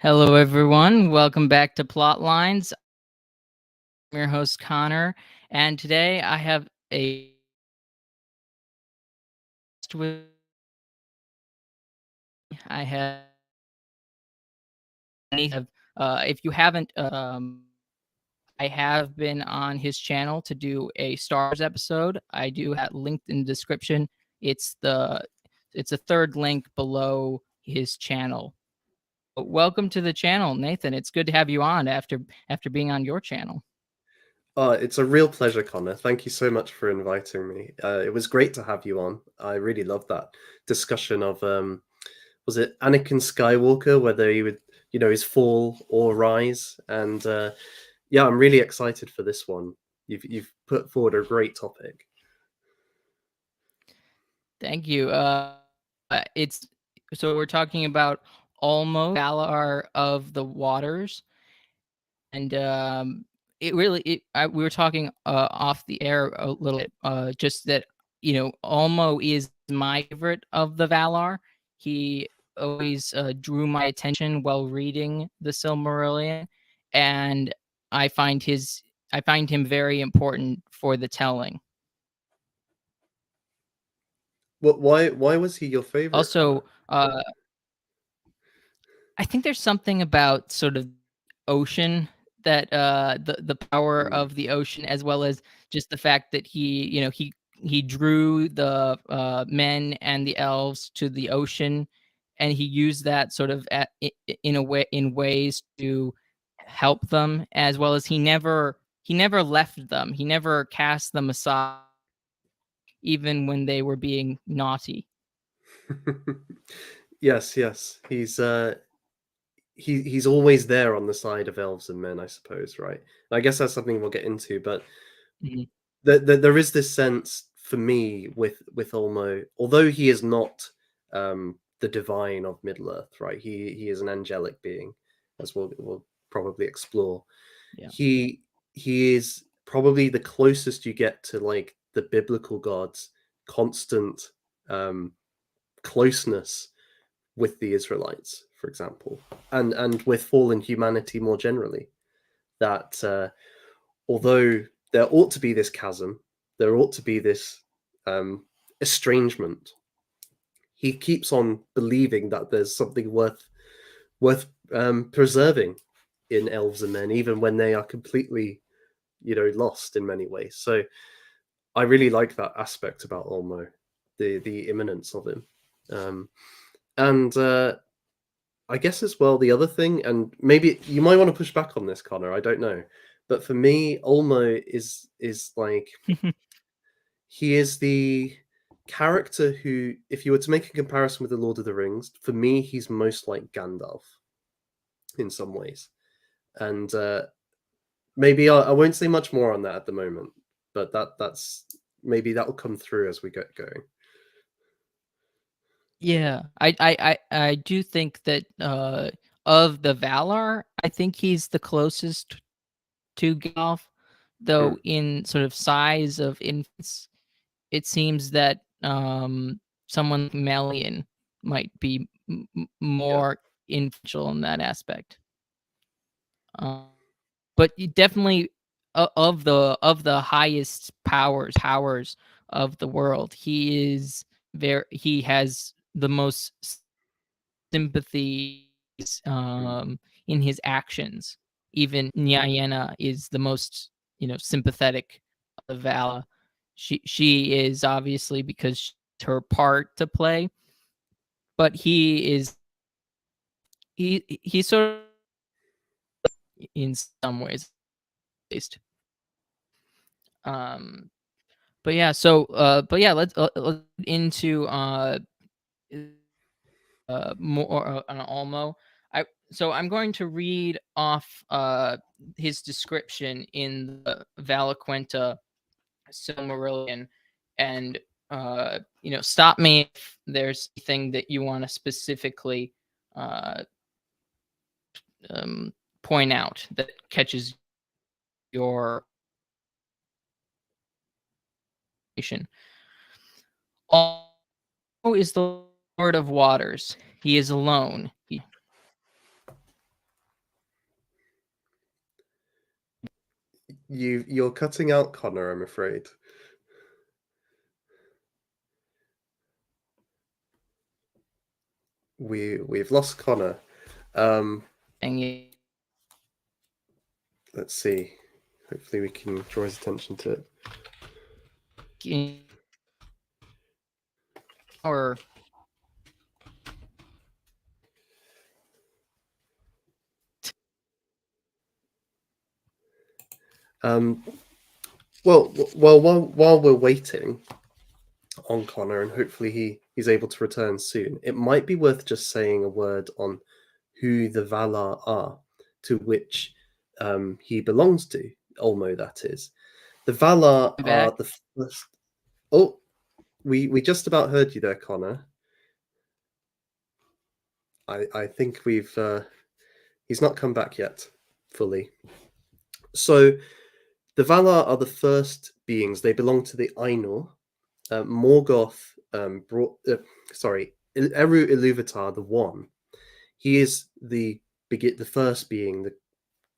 Hello, everyone. Welcome back to Plotlines. I'm your host, Connor, and today I have a with I have if you haven't I have been on his channel to do a Star Wars episode. I do have linked in the description. It's the it's a third link below his channel. Welcome to the channel, Nathan. It's good to have you on after being on your channel. It's a real pleasure, Connor. Thank you so much for inviting me. It was great to have you on. I really loved that discussion of was it Anakin Skywalker, whether he would, his fall or rise, and yeah, I'm really excited for this one. You've put forward a great topic. Thank you. It's so we're talking about Ulmo, Valar of the Waters, and we were talking off the air a little bit, just that Ulmo is my favorite of the Valar. He always drew my attention while reading the Silmarillion, and I find his I find him very important for the telling. What? Why was he your favorite, Connor? Also, I think there's something about sort of ocean that the power Mm, of the ocean, as well as just the fact that he drew the men and the elves to the ocean, and he used that sort of in a way, in ways to help them, as well as he never left them. He never cast them aside, even when they were being naughty. yes, yes. He's always there on the side of elves and men, I suppose, right? I guess that's something we'll get into, but Mhm. there is this sense for me with Ulmo, although he is not the divine of Middle Earth, right? He is an angelic being, as we'll probably explore. Yeah. He he is probably the closest you get to like the biblical gods, constant um, closeness with the Israelites, for example, and with fallen humanity more generally. That although there ought to be this chasm, there ought to be this um, estrangement. He keeps on believing that there's something worth preserving in elves and men, even when they are completely, lost in many ways. So I really like that aspect about Olmo, the imminence of him, and I guess as well the other thing, and maybe you might want to push back on this, Connor. I don't know, but for me, Olmo is like he is the character who, if you were to make a comparison with the Lord of the Rings, for me, he's most like Gandalf in some ways. And maybe I won't say much more on that at the moment, but that's maybe that will come through as we get going. Yeah, I do think that of the Valar, I think he's the closest to Gandalf, Hmm. though in sort of size of infants, it seems that someone like Melian might be Yeah. more influential in that aspect. Um, but you definitely of the highest powers of the world, he has the most sympathy Hmm. in his actions. Even Nyayena is the most sympathetic of Vala. She is obviously because it's her part to play, but he's sort of in some ways at least. Um, but yeah, let's get into more on Almo. I'm going to read off his description in the Valaquenta Silmarillion, and stop me if there's anything that you want to specifically uh, um, point out that catches your attention. Almo is the Lord of Waters. He is alone. You're cutting out, Connor, I'm afraid. We've lost Connor. Um, And let's see. Hopefully we can draw his attention to it. or Um, well, while we're waiting on Connor, and hopefully he's able to return soon, it might be worth just saying a word on who the Valar are, to which he belongs to, Ulmo, that is. The Valar are back. the first. Oh, we just about heard you there, Connor. I think he's not come back yet fully. So the Valar are the first beings. They belong to the Ainur. Morgoth brought. Sorry, Eru Iluvatar, the One. He is the first being,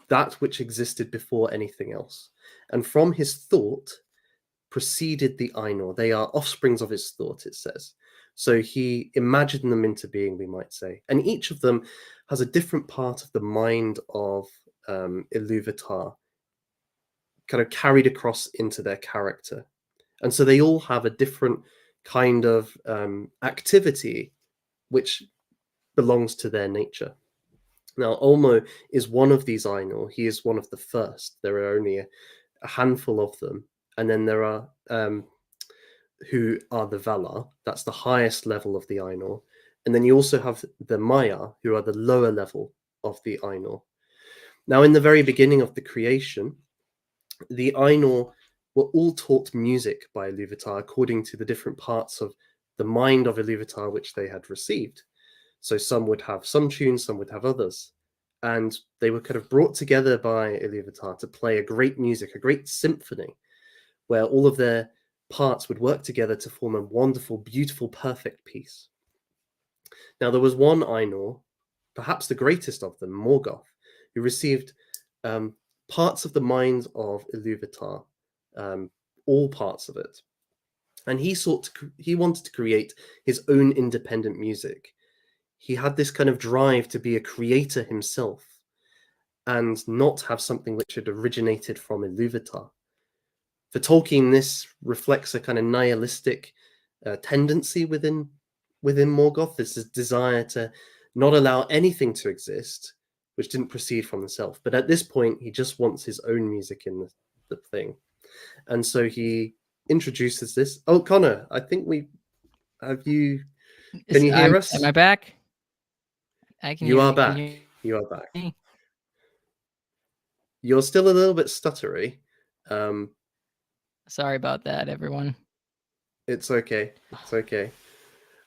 that which existed before anything else, and from his thought proceeded the Ainur. They are offsprings of his thought, it says. So he imagined them into being, we might say. And each of them has a different part of the mind of Iluvatar kind of carried across into their character. And so they all have a different kind of activity which belongs to their nature. Now, Olmo is one of these Ainur. He is one of the first. There are only a handful of them. And then there are who are the Valar. That's the highest level of the Ainur. And then you also have the Maya, who are the lower level of the Ainur. Now, in the very beginning of the creation, the Ainur were all taught music by Iluvatar according to the different parts of the mind of Iluvatar which they had received. So some would have some tunes, some would have others. And they were kind of brought together by Iluvatar to play a great music, a great symphony, where all of their parts would work together to form a wonderful, beautiful, perfect piece. Now, there was one Ainur, perhaps the greatest of them, Morgoth, who received um, parts of the mind of Iluvatar, um, all parts of it. And he wanted to create his own independent music. He had this kind of drive to be a creator himself and not have something which had originated from Iluvatar. For Tolkien, this reflects a kind of nihilistic tendency within Morgoth. This is desire to not allow anything to exist which didn't proceed from the self. But at this point, he just wants his own music in the thing, and so he introduces this. Oh, Connor, I think we have you. Can you hear Am us? I back? I can You hear are you. Can back. you You are back. hear me? You're still a little bit stuttery. Um, Sorry about that, everyone. it's okay. It's okay.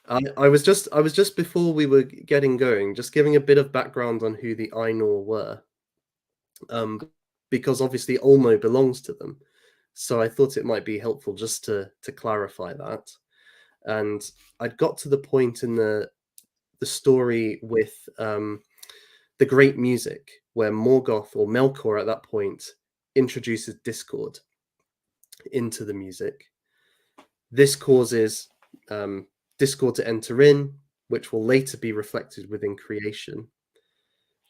I was just before we were getting going, just giving a bit of background on who the Ainur were, um, because obviously Olmo belongs to them. So I thought it might be helpful just to clarify that. And I'd got to the point in the story with the great music where Morgoth or Melkor at that point introduces discord into the music. This causes discord to enter in, which will later be reflected within creation.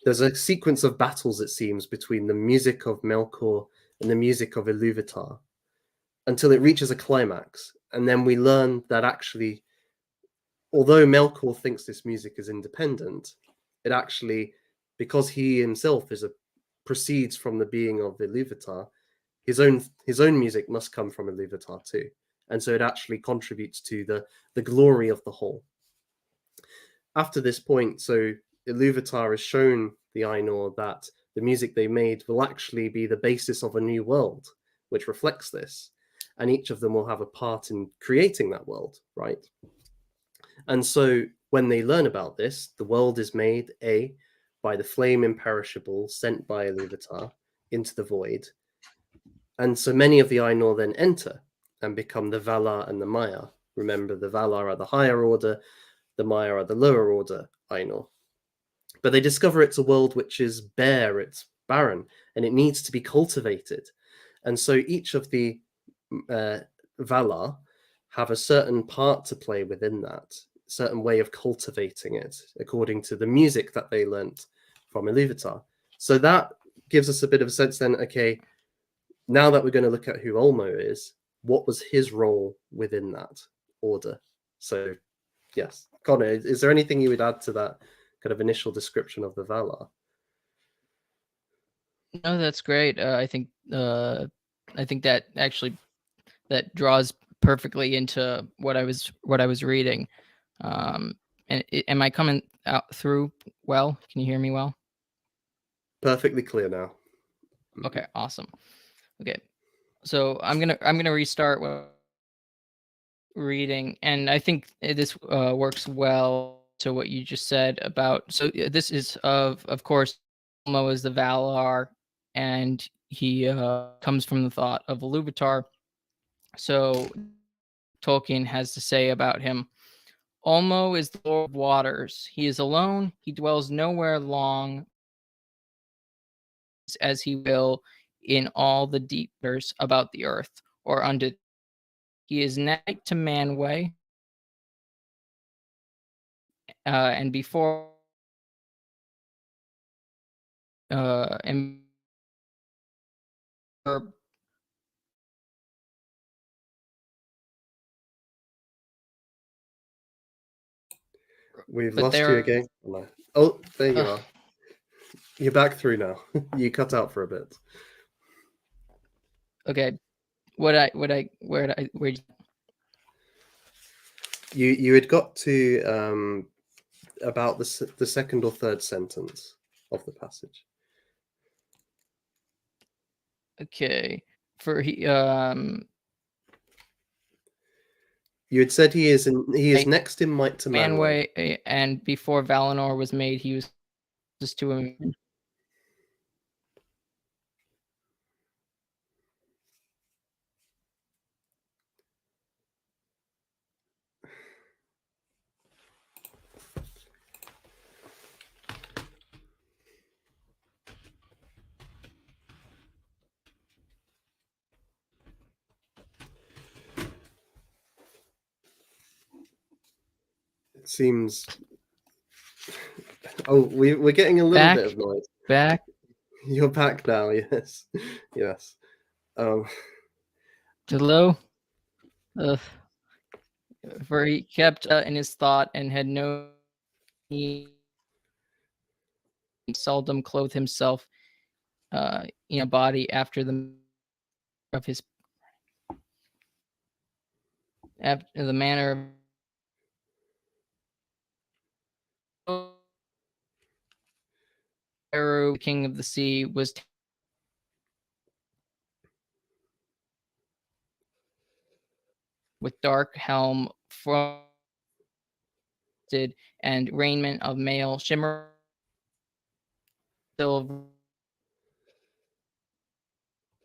There's a sequence of battles, it seems, between the music of Melkor and the music of Iluvatar until it reaches a climax. And then we learn that actually, although Melkor thinks this music is independent, it actually, because he himself proceeds from the being of Iluvatar, his own music must come from Iluvatar too. And so it actually contributes to the glory of the whole. After this point, so Iluvatar has shown the Ainur that the music they made will actually be the basis of a new world, which reflects this. And each of them will have a part in creating that world, right? And so when they learn about this, the world is made, by the flame imperishable sent by Iluvatar into the void. And so many of the Ainur then enter and become the Valar and the Maya. Remember, the Valar are the higher order, the Maya are the lower order Ainur. But they discover it's a world which is bare, it's barren, and it needs to be cultivated. And so each of the Valar have a certain part to play within that, certain way of cultivating it, according to the music that they learnt from Iluvatar. So that gives us a bit of a sense then, okay, now that we're going to look at who Ulmo is, what was his role within that order? So, yes. Connor, is there anything you would add to that kind of initial description of the Valar? No, that's great. I think that actually that draws perfectly into what I was reading. And am I coming out through well? Can you hear me well? Perfectly clear now. Okay, awesome. Okay, so I'm gonna restart what reading, and I think this works well to what you just said about. So this is of course, Ulmo is the Valar, and he comes from the thought of Iluvatar. So Tolkien has to say about him. Ulmo is the Lord of Waters. He is alone. He dwells nowhere long, as he will in all the deep waters about the earth or under. He is night to Manway, and before and We've but lost you there. again. Oh, there you Uh, are. You're back through now. You cut out for a bit. okay, where You had got to about the second or third sentence of the passage. okay for You had said he is next in might to Manwë. Manway, and before Valinor was made, he was just to him. It seems. Oh, we're getting a little bit of noise. Back. You're back now. Yes, yes. Um, Hello. Uh, for he kept in his thought and had no need, seldom clothed himself in a body after the of his after the manner of Eru, king of the sea, was with dark helm frosted and raiment of mail shimmer silver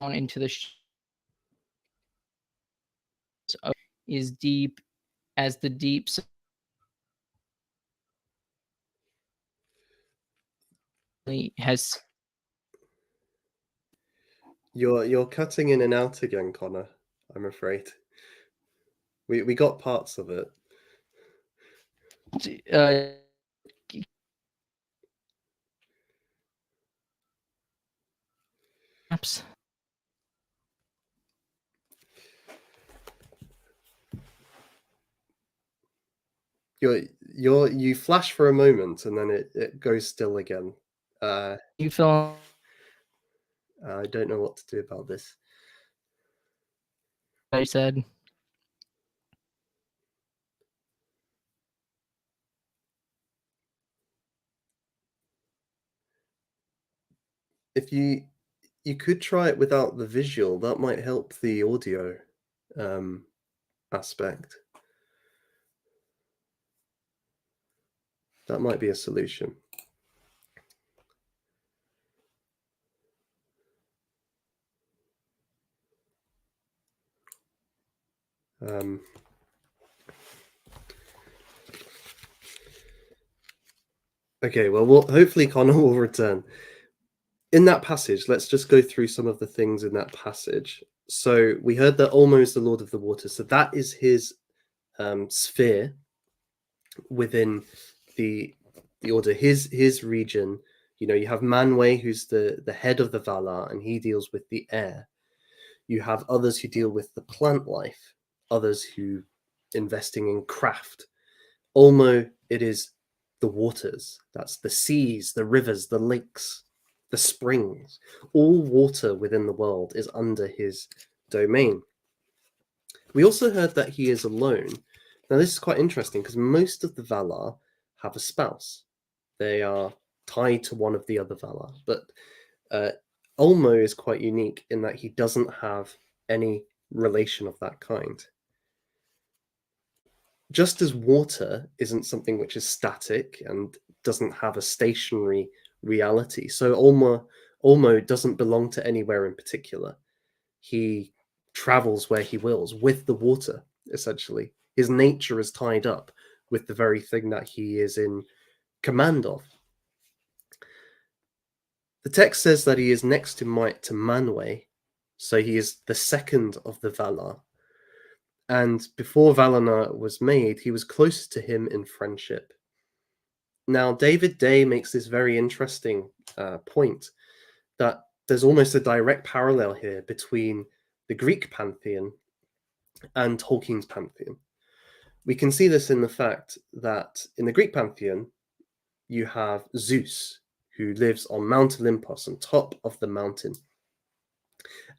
down into the is deep as the deep has. you're cutting in and out again, Connor. I'm afraid. We got parts of it. Uh, Perhaps. You flash for a moment and then it goes still again. You feel I don't know what to do about this. I said. If you could try it without the visual, that might help the audio um, aspect. That might be a solution. Um, okay, well, hopefully Connor will return. in that passage, let's just go through some of the things in that passage. So we heard that Ulmo is the Lord of the Waters. So that is his sphere within the order. His region. You know, you have Manwë, who's the head of the Valar, and he deals with the air. You have others who deal with the plant life, others who investing in craft. Ulmo, it is the waters. That's the seas, the rivers, the lakes, the springs. All water within the world is under his domain. We also heard that he is alone. Now, this is quite interesting because most of the Valar have a spouse. They are tied to one of the other Valar. But Ulmo is quite unique in that he doesn't have any relation of that kind. Just as water isn't something which is static and doesn't have a stationary reality, so Ulmo doesn't belong to anywhere in particular. He travels where he wills with the water, essentially. His nature is tied up with the very thing that he is in command of. The text says that he is next in might to Manwë, so he is the second of the Valar. And before Valinor was made, he was close to him in friendship. Now, David Day makes this very interesting point that there's almost a direct parallel here between the Greek pantheon and Tolkien's pantheon. We can see this in the fact that in the Greek pantheon, you have Zeus, who lives on Mount Olympus, on top of the mountain.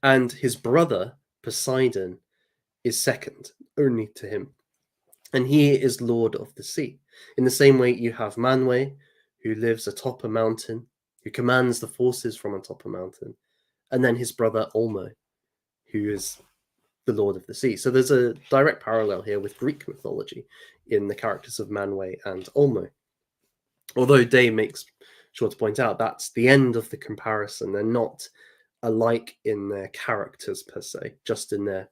And his brother, Poseidon, is second only to him. And he is Lord of the Sea. In the same way, you have Manwë, who lives atop a mountain, who commands the forces from atop a mountain. And then his brother Ulmo, who is the Lord of the Sea. So there's a direct parallel here with Greek mythology in the characters of Manwë and Ulmo. Although Day makes sure to point out that's the end of the comparison. They're not alike in their characters per se, just in their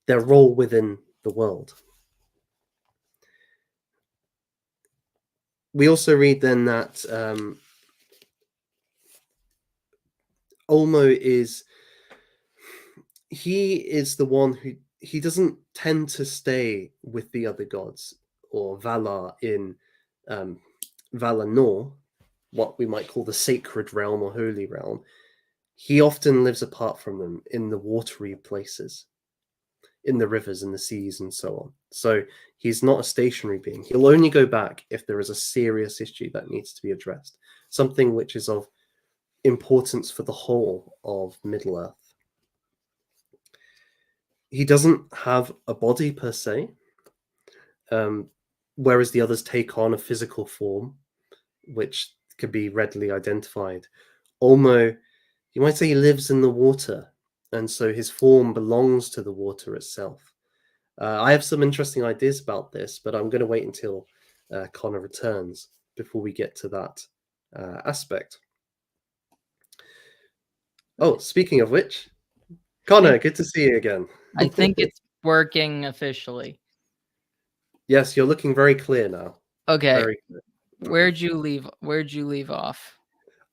role within the world. We also read then that Ulmo is the one who he doesn't tend to stay with the other gods or Valar in Valinor, what we might call the sacred realm or holy realm. He often lives apart from them in the watery places, in the rivers and the seas and so on. So he's not a stationary being. He'll only go back if there is a serious issue that needs to be addressed, something which is of importance for the whole of Middle-earth. He doesn't have a body per se, whereas the others take on a physical form, which can be readily identified. Ulmo, you might say he lives in the water, and so his form belongs to the water itself. I have some interesting ideas about this, but I'm going to wait until Connor returns before we get to that aspect. Oh, speaking of which, Connor, good to see you again. I think it's working officially. Yes, you're looking very clear now. Okay. Very clear. Where'd you leave off?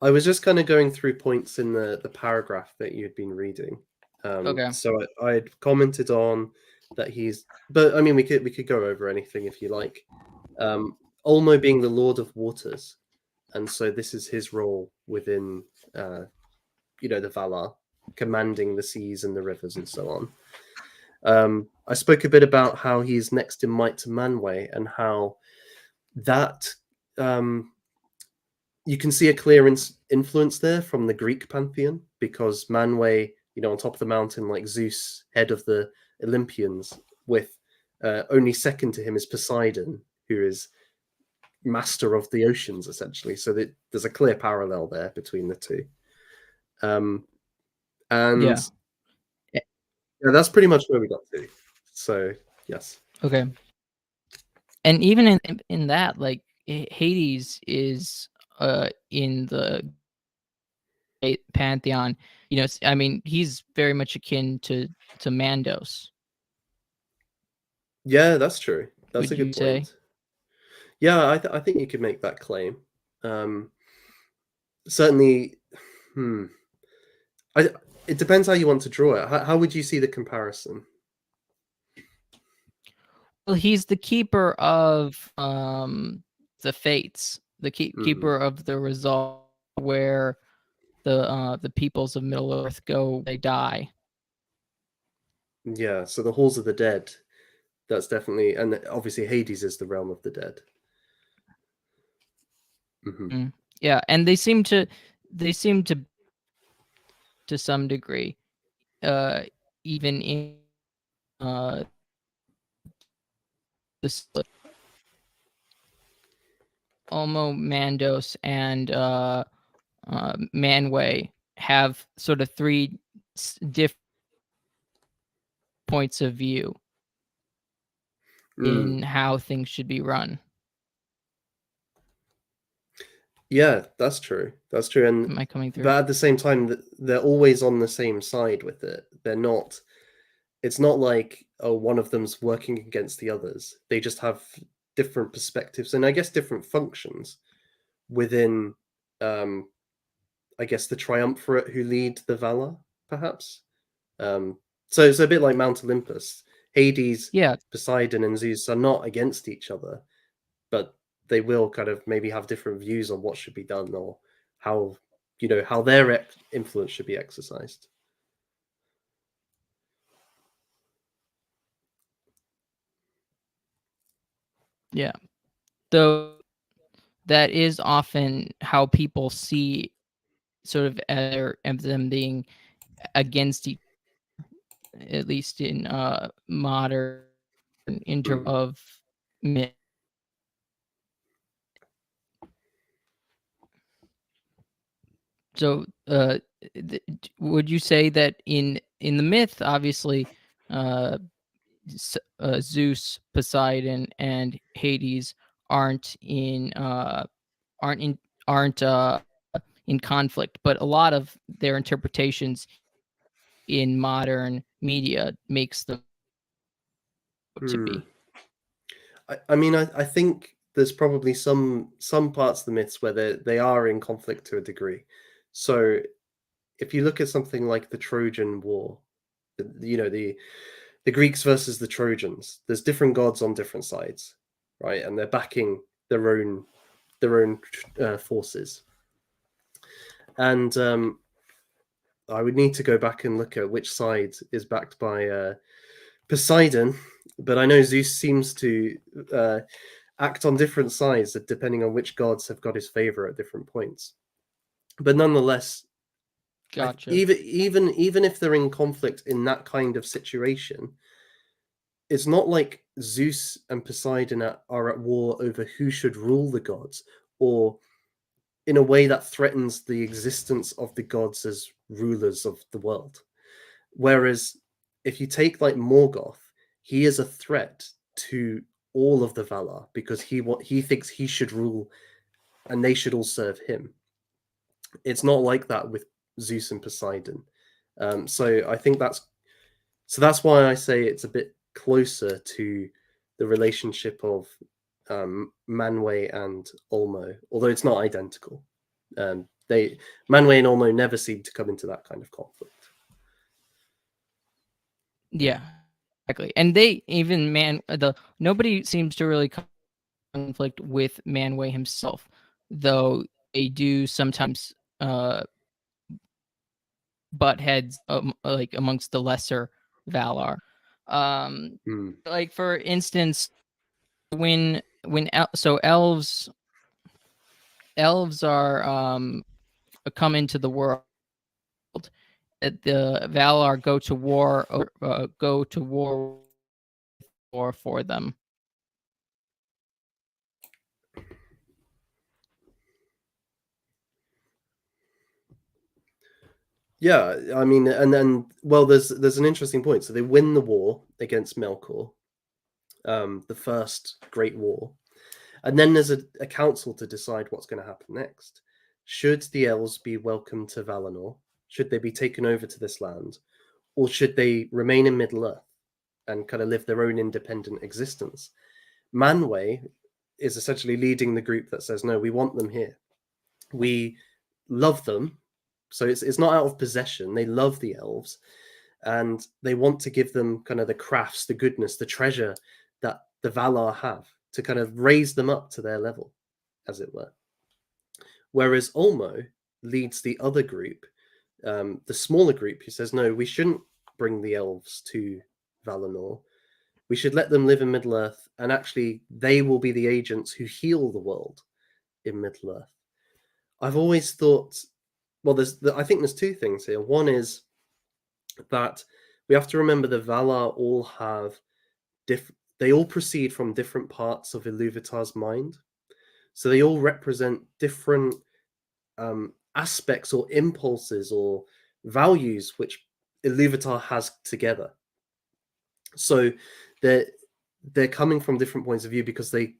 I was just kind of going through points in the paragraph that you'd been reading. Okay. So I had commented on that but I mean, we could go over anything if you like. Ulmo being the Lord of Waters, and so this is his role within, the Valar, commanding the seas and the rivers and so on. I spoke a bit about how he's next in might to Manwë and how that you can see a clear influence there from the Greek pantheon, because Manwë, on top of the mountain, like Zeus, head of the Olympians, with only second to him is Poseidon, who is master of the oceans, essentially. So there's a clear parallel there between the two. And Yeah. that's pretty much where we got to. So yes. Okay. And even in that, like Hades is in the pantheon. I mean, he's very much akin to Mandos. Yeah, that's true. That's Would a good you say? point. Yeah, I think you could make that claim. Certainly, Hmm. I, it depends how you want to draw it. How would you see the comparison? Well, he's the keeper of the fates, the Hmm. keeper of the result where the peoples of Middle Earth go, they die. Yeah, so the halls of the dead, that's definitely, and obviously Hades is the realm of the dead. Hmm. Mm. Yeah, and they seem to some degree, uh, even in uh the split, Ulmo, Mandos, and Manway have sort of three different points of view Mm. in how things should be run. Yeah, that's true. That's true. And Am I coming through? but at the same time, they're always on the same side with it. They're not. It's not like, oh, one of them's working against the others. They just have different perspectives and I guess different functions within, um, I guess, the triumvirate who lead the Valar, perhaps. Um, so it's a bit like Mount Olympus. Hades, Yeah, Poseidon, and Zeus are not against each other, but they will kind of maybe have different views on what should be done or how how their influence should be exercised. yeah. Though that is often how people see sort of as them being against each, at least in modern inter Hmm. of myth. So, would you say that in the myth, obviously, uh, Zeus, Poseidon, and Hades aren't in aren't in aren't in conflict, but a lot of their interpretations in modern media makes them to Hmm. be. I mean, I think there's probably some parts of the myths where they are in conflict to a degree. So if you look at something like the Trojan War, the Greeks versus the Trojans, there's different gods on different sides, right? And they're backing their own forces. And I would need to go back and look at which side is backed by Poseidon, but I know Zeus seems to uh, act on different sides depending on which gods have got his favor at different points. But nonetheless, Gotcha. even if they're in conflict in that kind of situation, it's not like Zeus and Poseidon are at war over who should rule the gods, or in a way that threatens the existence of the gods as rulers of the world. Whereas if you take like Morgoth, he is a threat to all of the Valar because he thinks he should rule and they should all serve him. It's not like that with Zeus and Poseidon. So I think that's why I say it's a bit closer to the relationship of Manwë and Ulmo, although it's not identical. They Manwë and Ulmo never seem to come into that kind of conflict. Yeah, exactly. And they even the nobody seems to really conflict with Manway himself, though they do sometimes butt heads like amongst the lesser Valar. Hmm. Like for instance, so elves are come into the world. The Valar go to war for them. Yeah, I mean, and then well, there's an interesting point. So they win the war against Melkor, the first Great War, and then there's a council to decide what's going to happen next. Should the elves be welcomed to Valinor? Should they be taken over to this land, or should they remain in Middle Earth and kind of live their own independent existence? Manwë is essentially leading the group that says, no, we want them here. We love them, So it's not out of possession. They love the elves, and they want to give them kind of the crafts, the goodness, the treasure that the Valar have to kind of raise them up to their level, as it were. Whereas Ulmo leads the other group, the smaller group, who says, no, we shouldn't bring the elves to Valinor. We should let them live in Middle Earth, and actually, they will be the agents who heal the world in Middle Earth. I've always thought, well, I think there's two things here. One is that we have to remember the Valar all have they all proceed from different parts of Iluvatar's mind. So they all represent different aspects or impulses or values which Iluvatar has together. So they're coming from different points of view because they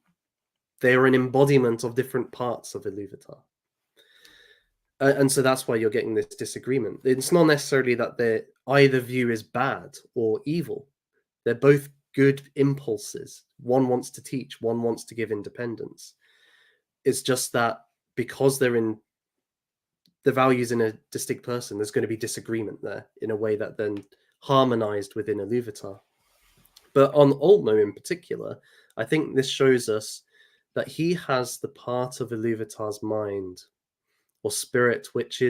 are an embodiment of different parts of Iluvatar. And so that's why you're getting this disagreement. It's not necessarily that either view is bad or evil. They're both good impulses. One wants to teach, one wants to give independence. It's just that because they're in the values in a distinct person, there's going to be disagreement there in a way that then harmonized within Iluvatar. But on Ulmo in particular, I think this shows us that he has the part of Iluvatar's mind or spirit which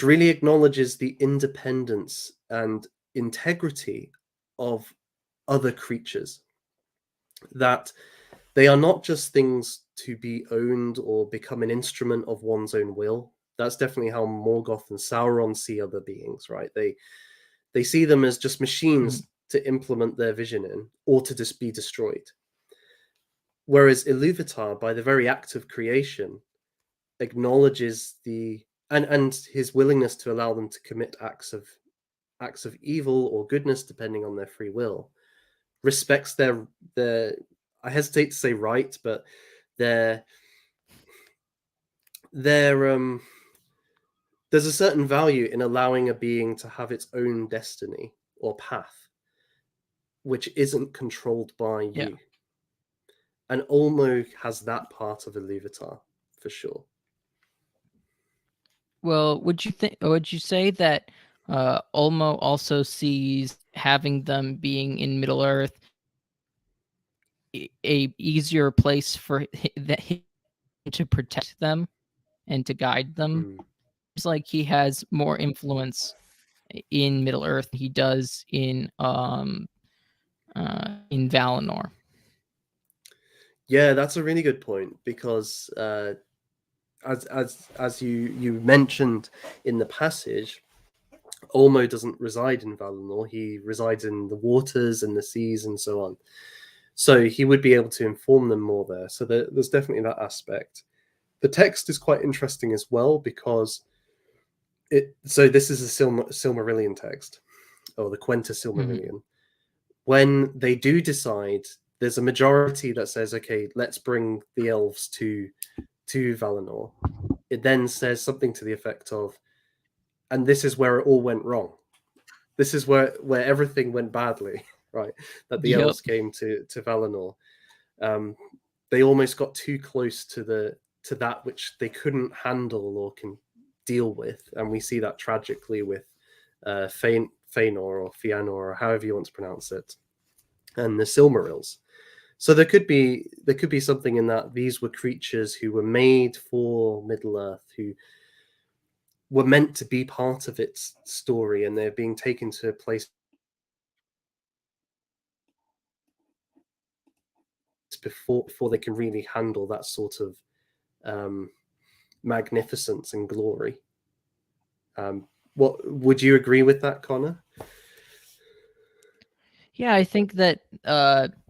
really acknowledges the independence and integrity of other creatures, that they are not just things to be owned or become an instrument of one's own will. That's definitely how Morgoth and Sauron see other beings, right? They see them as just machines Mhm. to implement their vision in, or to just be destroyed. Whereas Iluvatar, by the very act of creation, acknowledges and his willingness to allow them to commit acts of evil or goodness depending on their free will, respects their I hesitate to say right, but their there's a certain value in allowing a being to have its own destiny or path which isn't controlled by Yeah. you. And Ulmo has that part of Iluvatar for sure. Well, would you say that Ulmo also sees having them being in Middle Earth a easier place for him to protect them and to guide them? Mm. It's like he has more influence in Middle Earth than he does in Valinor. Yeah, that's a really good point because as you mentioned in the passage, Ulmo doesn't reside in Valinor. He resides in the waters and the seas and so on. So he would be able to inform them more there. So there's definitely that aspect. The text is quite interesting as well because so this is a Silmarillion text, or the Quenta Mhm. Silmarillion. When they do decide, there's a majority that says, okay, let's bring the elves to Valinor. It then says something to the effect of, and this is where it all went wrong. This is where everything went badly, right? That the Yep. elves came to Valinor. Um, they almost got too close to that which they couldn't handle or can deal with, and we see that tragically with Fëanor or Fëanor or however you want to pronounce it, and the Silmarils. So there could be something in that these were creatures who were made for Middle Earth, who were meant to be part of its story, and they're being taken to a place before they can really handle that sort of um, magnificence and glory. What would you agree with that, Connor? Yeah, I think that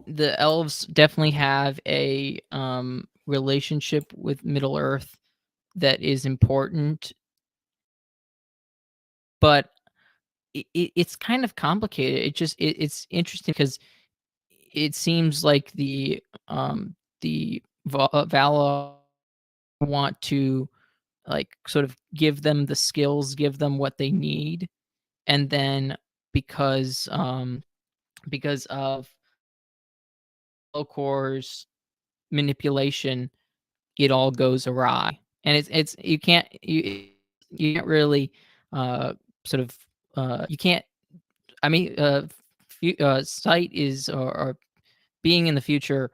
the elves definitely have a relationship with Middle Earth that is important, but it's kind of complicated. It's interesting because it seems like the Valar want to like sort of give them the skills, give them what they need, and then because of Locor's manipulation, it all goes awry. And it's you can't you you can't really sort of you can't. I mean, sight is or being in the future.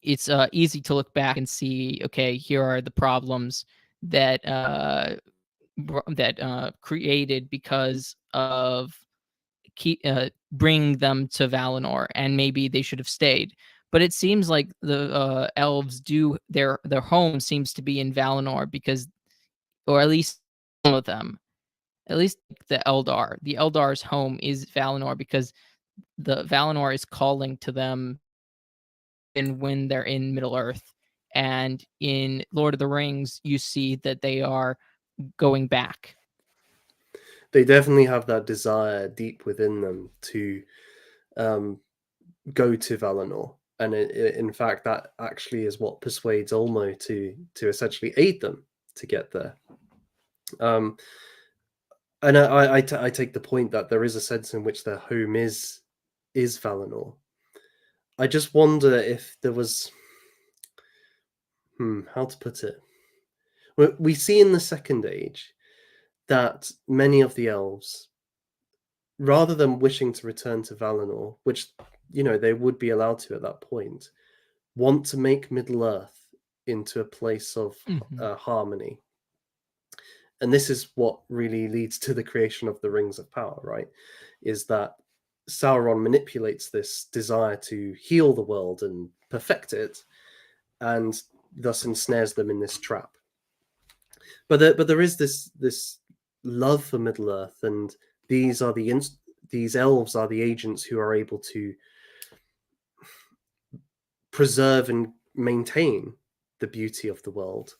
It's easy to look back and see. Okay, here are the problems that created because of bringing them to Valinor, and maybe they should have stayed. But it seems like the elves do their home seems to be in Valinor because, or at least some of them, at least the Eldar. The Eldar's home is Valinor because the Valinor is calling to them, and when they're in Middle Earth, and in Lord of the Rings, you see that they are going back. They definitely have that desire deep within them to um, go to Valinor, and in fact, that actually is what persuades Ulmo to essentially aid them to get there. Um, and I take the point that there is a sense in which their home is Valinor. I just wonder if there was, how to put it. We see in the Second Age that many of the elves, rather than wishing to return to Valinor, which they would be allowed to at that point, want to make Middle Earth into a place of Mhm. harmony. And this is what really leads to the creation of the Rings of Power, right? Is that Sauron manipulates this desire to heal the world and perfect it, and thus ensnares them in this trap. But there is this love for Middle Earth, and these are these elves are the agents who are able to preserve and maintain the beauty of the world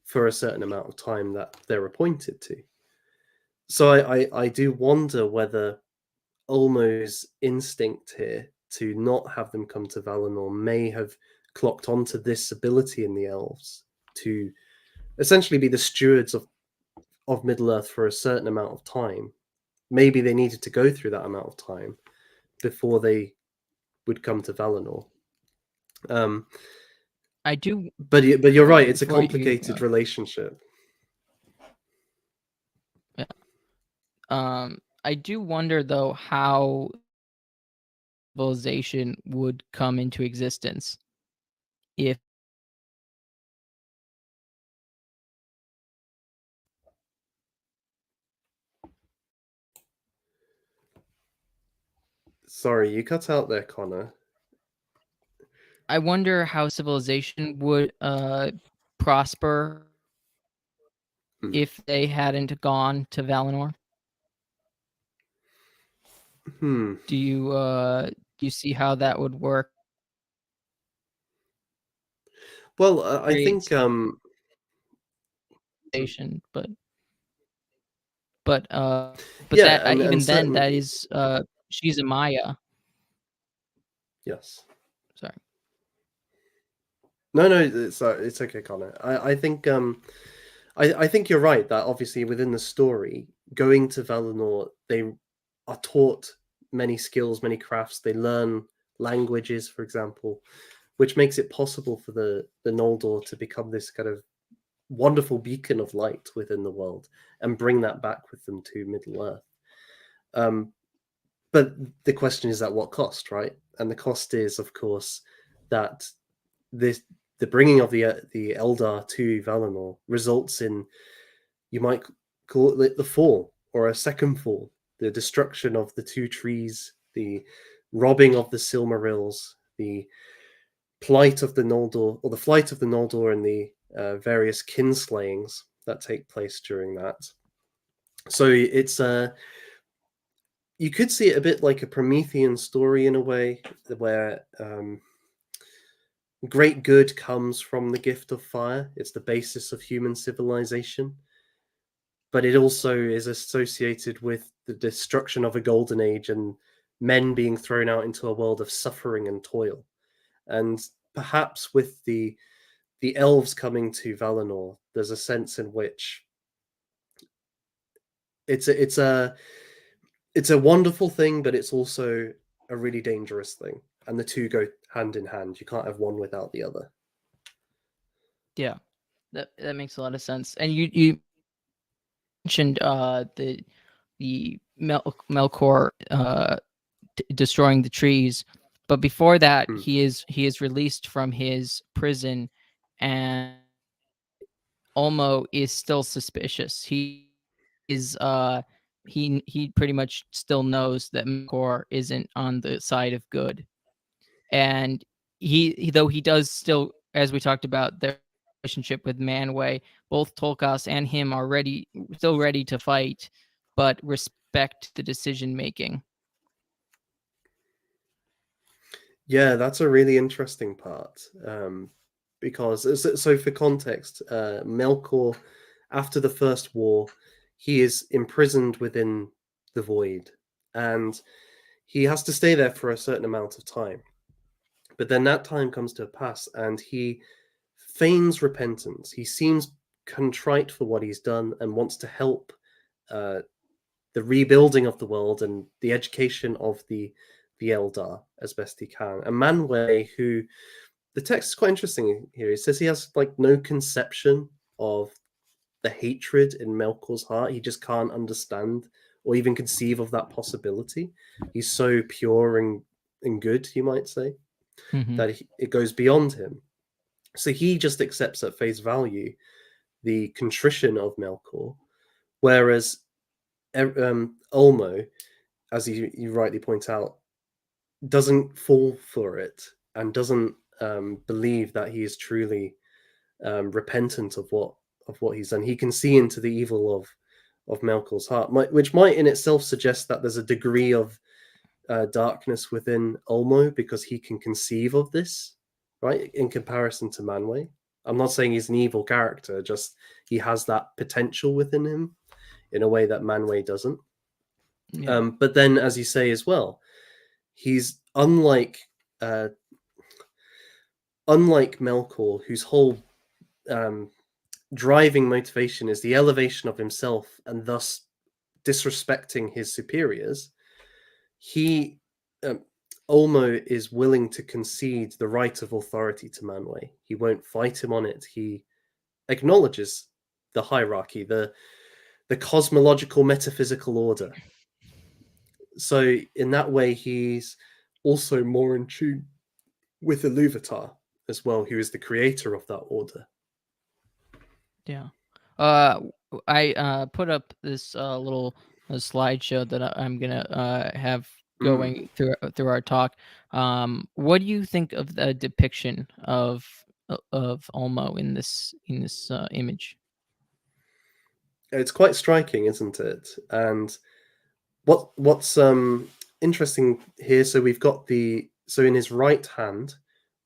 for a certain amount of time that they're appointed to. So I do wonder whether Ulmo's instinct here to not have them come to Valinor may have clocked onto this ability in the elves to essentially be the stewards of Middle Earth for a certain amount of time. Maybe they needed to go through that amount of time before they would come to Valinor. Um, I do but you're right; it's a before you complicated relationship. yeah. I do wonder though how civilization would come into existence if Sorry, you cut out there, Connor. I wonder how civilization would prosper Hmm. if they hadn't gone to Valinor. Hmm. Do you see how that would work? Well, I Create think civilization, but that yeah, and even then that certainly is she's a Maya. yes. Sorry. No, no, it's okay, Connor. I think you're right that obviously within the story, going to Valinor, they are taught many skills, many crafts. They learn languages, for example, which makes it possible for the Noldor to become this kind of wonderful beacon of light within the world and bring that back with them to Middle Earth. Um, but the question is at what cost, right? And the cost is, of course, that this the bringing of the Eldar to Valinor results in, you might call it, the fall or a second fall, the destruction of the two trees, the robbing of the Silmarils, the plight of the Noldor, or the flight of the Noldor, and the various kinslayings that take place during that. So it's you could see it a bit like a Promethean story in a way, where great good comes from the gift of fire. It's the basis of human civilization, but it also is associated with the destruction of a golden age and men being thrown out into a world of suffering and toil. And perhaps with the elves coming to Valinor, there's a sense in which it's a it's a wonderful thing, but it's also a really dangerous thing, and the two go hand in hand. You can't have one without the other. Yeah. That makes a lot of sense. And you mentioned the Melkor destroying the trees, but before that, Mm. he is released from his prison, and Ulmo is still suspicious. He pretty much still knows that Melkor isn't on the side of good, and though he does still, as we talked about, their relationship with Manwë, both Tolkas and him are still ready to fight, but respect the decision making. Yeah, that's a really interesting part. Because so for context, Melkor, after the First War, he is imprisoned within the void, and he has to stay there for a certain amount of time. But then that time comes to a pass, and he feigns repentance. He seems contrite for what he's done and wants to help uh, the rebuilding of the world and the education of the Eldar as best he can. And Manwë, who the text is quite interesting here. He says he has like no conception of the hatred in Melkor's heart. He just can't understand or even conceive of that possibility. He's so pure and good, you might say, Hmm. that it goes beyond him. So he just accepts at face value the contrition of Melkor, whereas Ulmo, as you rightly point out, doesn't fall for it and doesn't believe that he is truly repentant of what he's done. He can see into the evil of Melkor's heart, which might in itself suggest that there's a degree of darkness within Ulmo because he can conceive of this, right? In comparison to Manwë. I'm not saying he's an evil character, just he has that potential within him in a way that Manwë doesn't. Yeah. But then, as you say as well, he's uh, unlike Melkor, whose whole um, driving motivation is the elevation of himself and thus disrespecting his superiors. He um, Ulmo is willing to concede the right of authority to Manwë. He won't fight him on it. He acknowledges the hierarchy, the cosmological metaphysical order. So in that way, he's also more in tune with Iluvatar as well, who is the creator of that order. Yeah. Uh, I put up this little slideshow that I'm gonna have Mm. going through our talk. What do you think of the depiction of Ulmo in this image? It's quite striking, isn't it? And what's interesting here, so we've got so in his right hand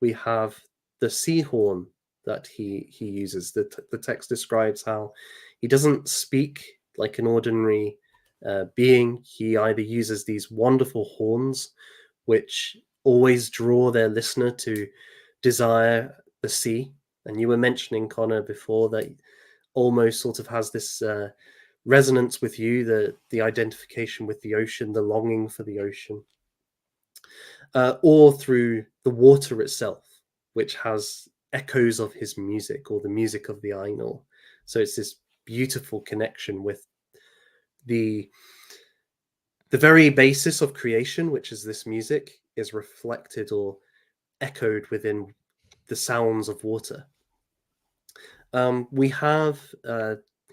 we have the sea horn that he uses. The text describes how he doesn't speak like an ordinary being. He either uses these wonderful horns which always draw their listener to desire the sea. And you were mentioning, Connor, before that almost sort of has this resonance with you, the identification with the ocean, the longing for the ocean, or through the water itself, which has echoes of his music or the music of the Ainur. So it's this beautiful connection with the the very basis of creation, which is this music, is reflected or echoed within the sounds of water. We have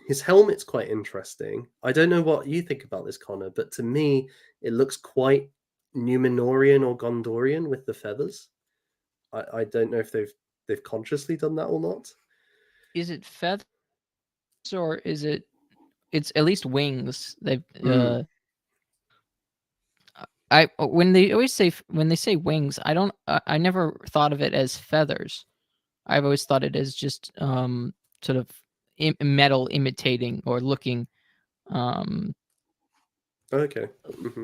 his helmet's quite interesting. I don't know what you think about this, Connor, but to me, it looks quite Numenorian or Gondorian with the feathers. I don't know if they've consciously done that or not. Is it feathers or is it's at least wings? They've Mm, I when they always say when they say wings, I never thought of it as feathers. I've always thought it as just sort of metal imitating or looking um okay. Hmm.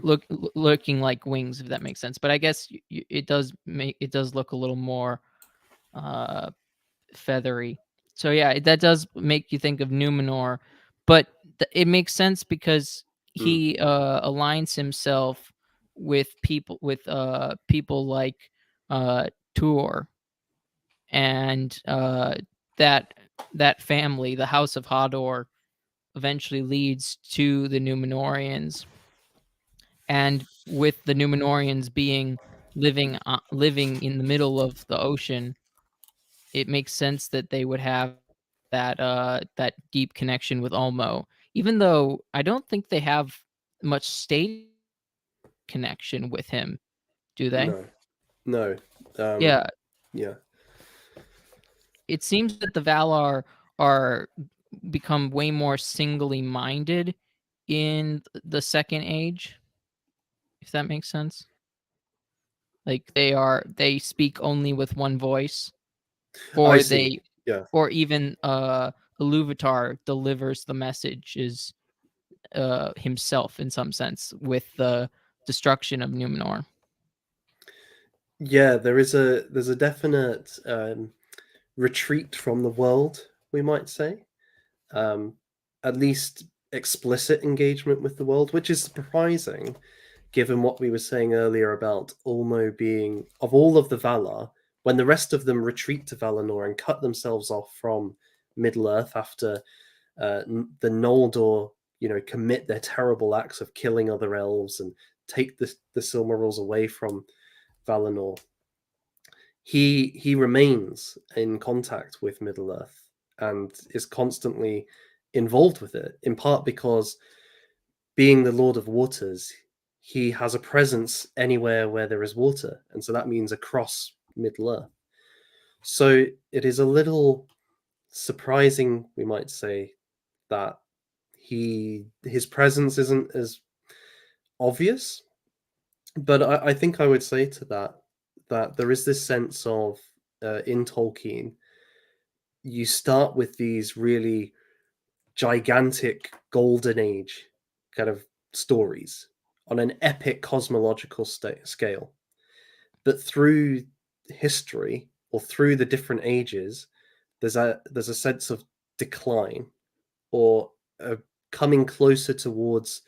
looking like wings, if that makes sense. But I guess it does look a little more uh feathery. So yeah, that does make you think of Numenor, but it makes sense because Mm. he aligns himself with people like uh Tuor, and that family, the House of Hador, eventually leads to the Numenorians. And with the Numenorians being living in the middle of the ocean, it makes sense that they would have that deep connection with Ulmo, even though I don't think they have much state connection with him, do they? No, no. Um, Yeah, yeah, it seems that the Valar are become way more singly minded in the Second Age, if that makes sense. Like they speak only with one voice, I or see. they Yeah, or even Iluvatar delivers the messages himself in some sense with the destruction of Numenor. yeah. There's a definite retreat from the world, we might say. Um, at least explicit engagement with the world, which is surprising given what we were saying earlier about Ulmo being, of all of the Valar, when the rest of them retreat to Valinor and cut themselves off from Middle Earth after the Noldor, commit their terrible acts of killing other elves and take the Silmarils away from Valinor. He remains in contact with Middle Earth and is constantly involved with it, in part because being the Lord of Waters, he has a presence anywhere where there is water, and so that means across Middle Earth. So it is a little surprising, we might say, that his presence isn't as obvious. But I think I would say to that there is this sense of in Tolkien, you start with these really gigantic golden age kind of stories on an epic cosmological scale. But through history or through the different ages, there's a sense of decline or coming closer towards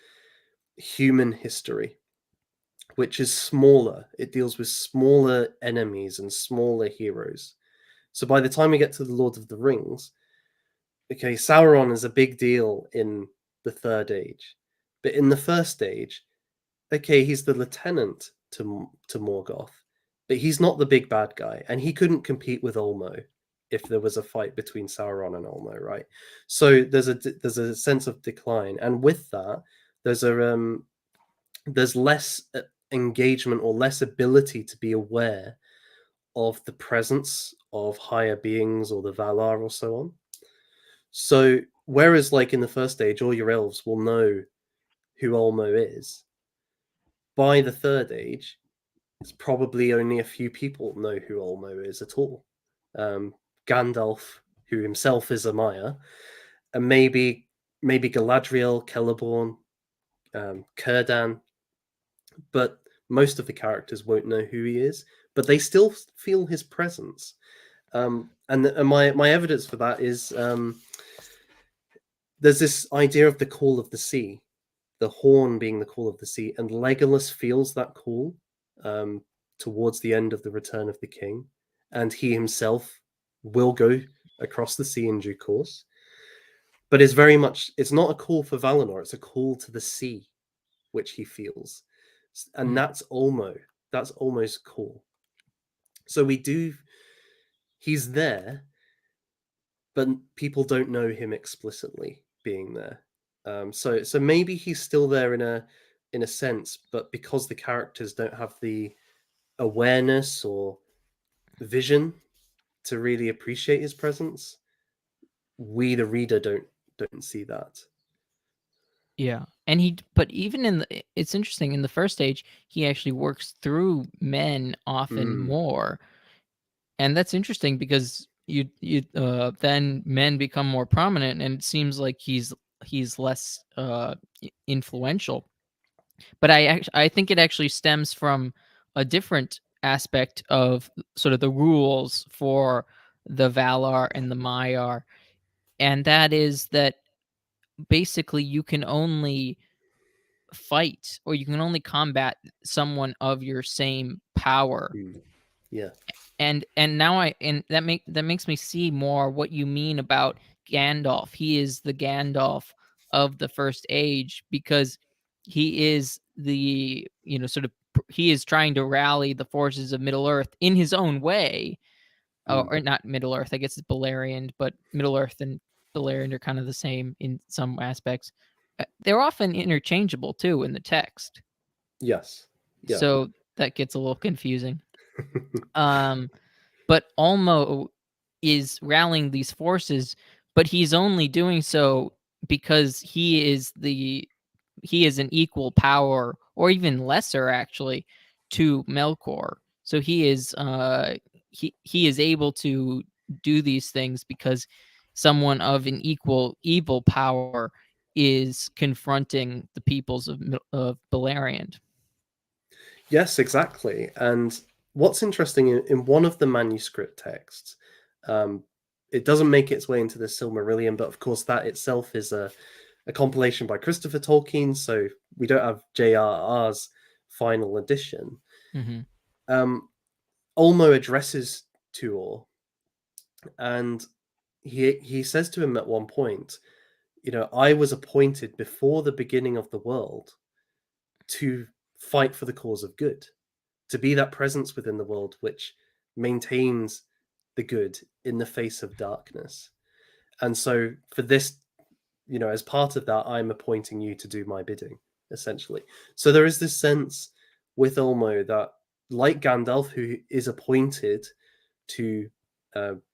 human history, which is smaller. It deals with smaller enemies and smaller heroes. So by the time we get to the Lord of the Rings, okay, Sauron is a big deal in the Third Age, but in the First Age, okay, he's the lieutenant to Morgoth, but he's not the big bad guy, and he couldn't compete with Ulmo if there was a fight between Sauron and Ulmo, right? So there's a sense of decline, and with that, there's a there's less engagement or less ability to be aware of the presence of higher beings or the Valar or so on. So whereas like in the first age, all your elves will know who Ulmo is, by the third age, it's probably only a few people know who Ulmo is at all. Um, Gandalf, who himself is a Maya, and maybe Galadriel, Celeborn, Círdan, but most of the characters won't know who he is, but they still feel his presence. And my evidence for that is there's this idea of the call of the sea, the horn being the call of the sea, and Legolas feels that call um, towards the end of the Return of the King, and he himself will go across the sea in due course. But it's not a call for Valinor; it's a call to the sea, which he feels, and Mm. that's almost cool. So he's there, but people don't know him explicitly being there. So maybe he's still there in a sense, but because the characters don't have the awareness or vision to really appreciate his presence, we the reader don't see that. Yeah, and but even it's interesting in the first age, he actually works through men often Mm, more, and that's interesting because you then men become more prominent, and it seems like he's less influential. But I think it actually stems from a different aspect of sort of the rules for the Valar and the Maiar, and that is that basically you can only fight or you can only combat someone of your same power. mm, yeah. And now that makes me see more what you mean about Gandalf. He is the Gandalf of the First Age, because he is the, sort of, he is trying to rally the forces of Middle Earth in his own way. Mm. Or not Middle Earth, I guess it's Balerion, but Middle Earth and Balerion are kind of the same in some aspects. They're often interchangeable too in the text, Yes. Yeah. so that gets a little confusing. Um, but Ulmo is rallying these forces, but he's only doing so because he is an equal power, or even lesser actually, to Melkor. So he is able to do these things because someone of an equal evil power is confronting the peoples of Beleriand. Yes, exactly. And what's interesting in one of the manuscript texts, um, it doesn't make its way into the Silmarillion, but of course that itself is a compilation by Christopher Tolkien, so we don't have J.R.R.'s final edition. Hmm. Um, Ulmo addresses Tuor, and he says to him at one point, I was appointed before the beginning of the world to fight for the cause of good, to be that presence within the world which maintains the good in the face of darkness. And so for this, as part of that, I'm appointing you to do my bidding, essentially. So there is this sense with Ulmo that, like Gandalf, who is appointed to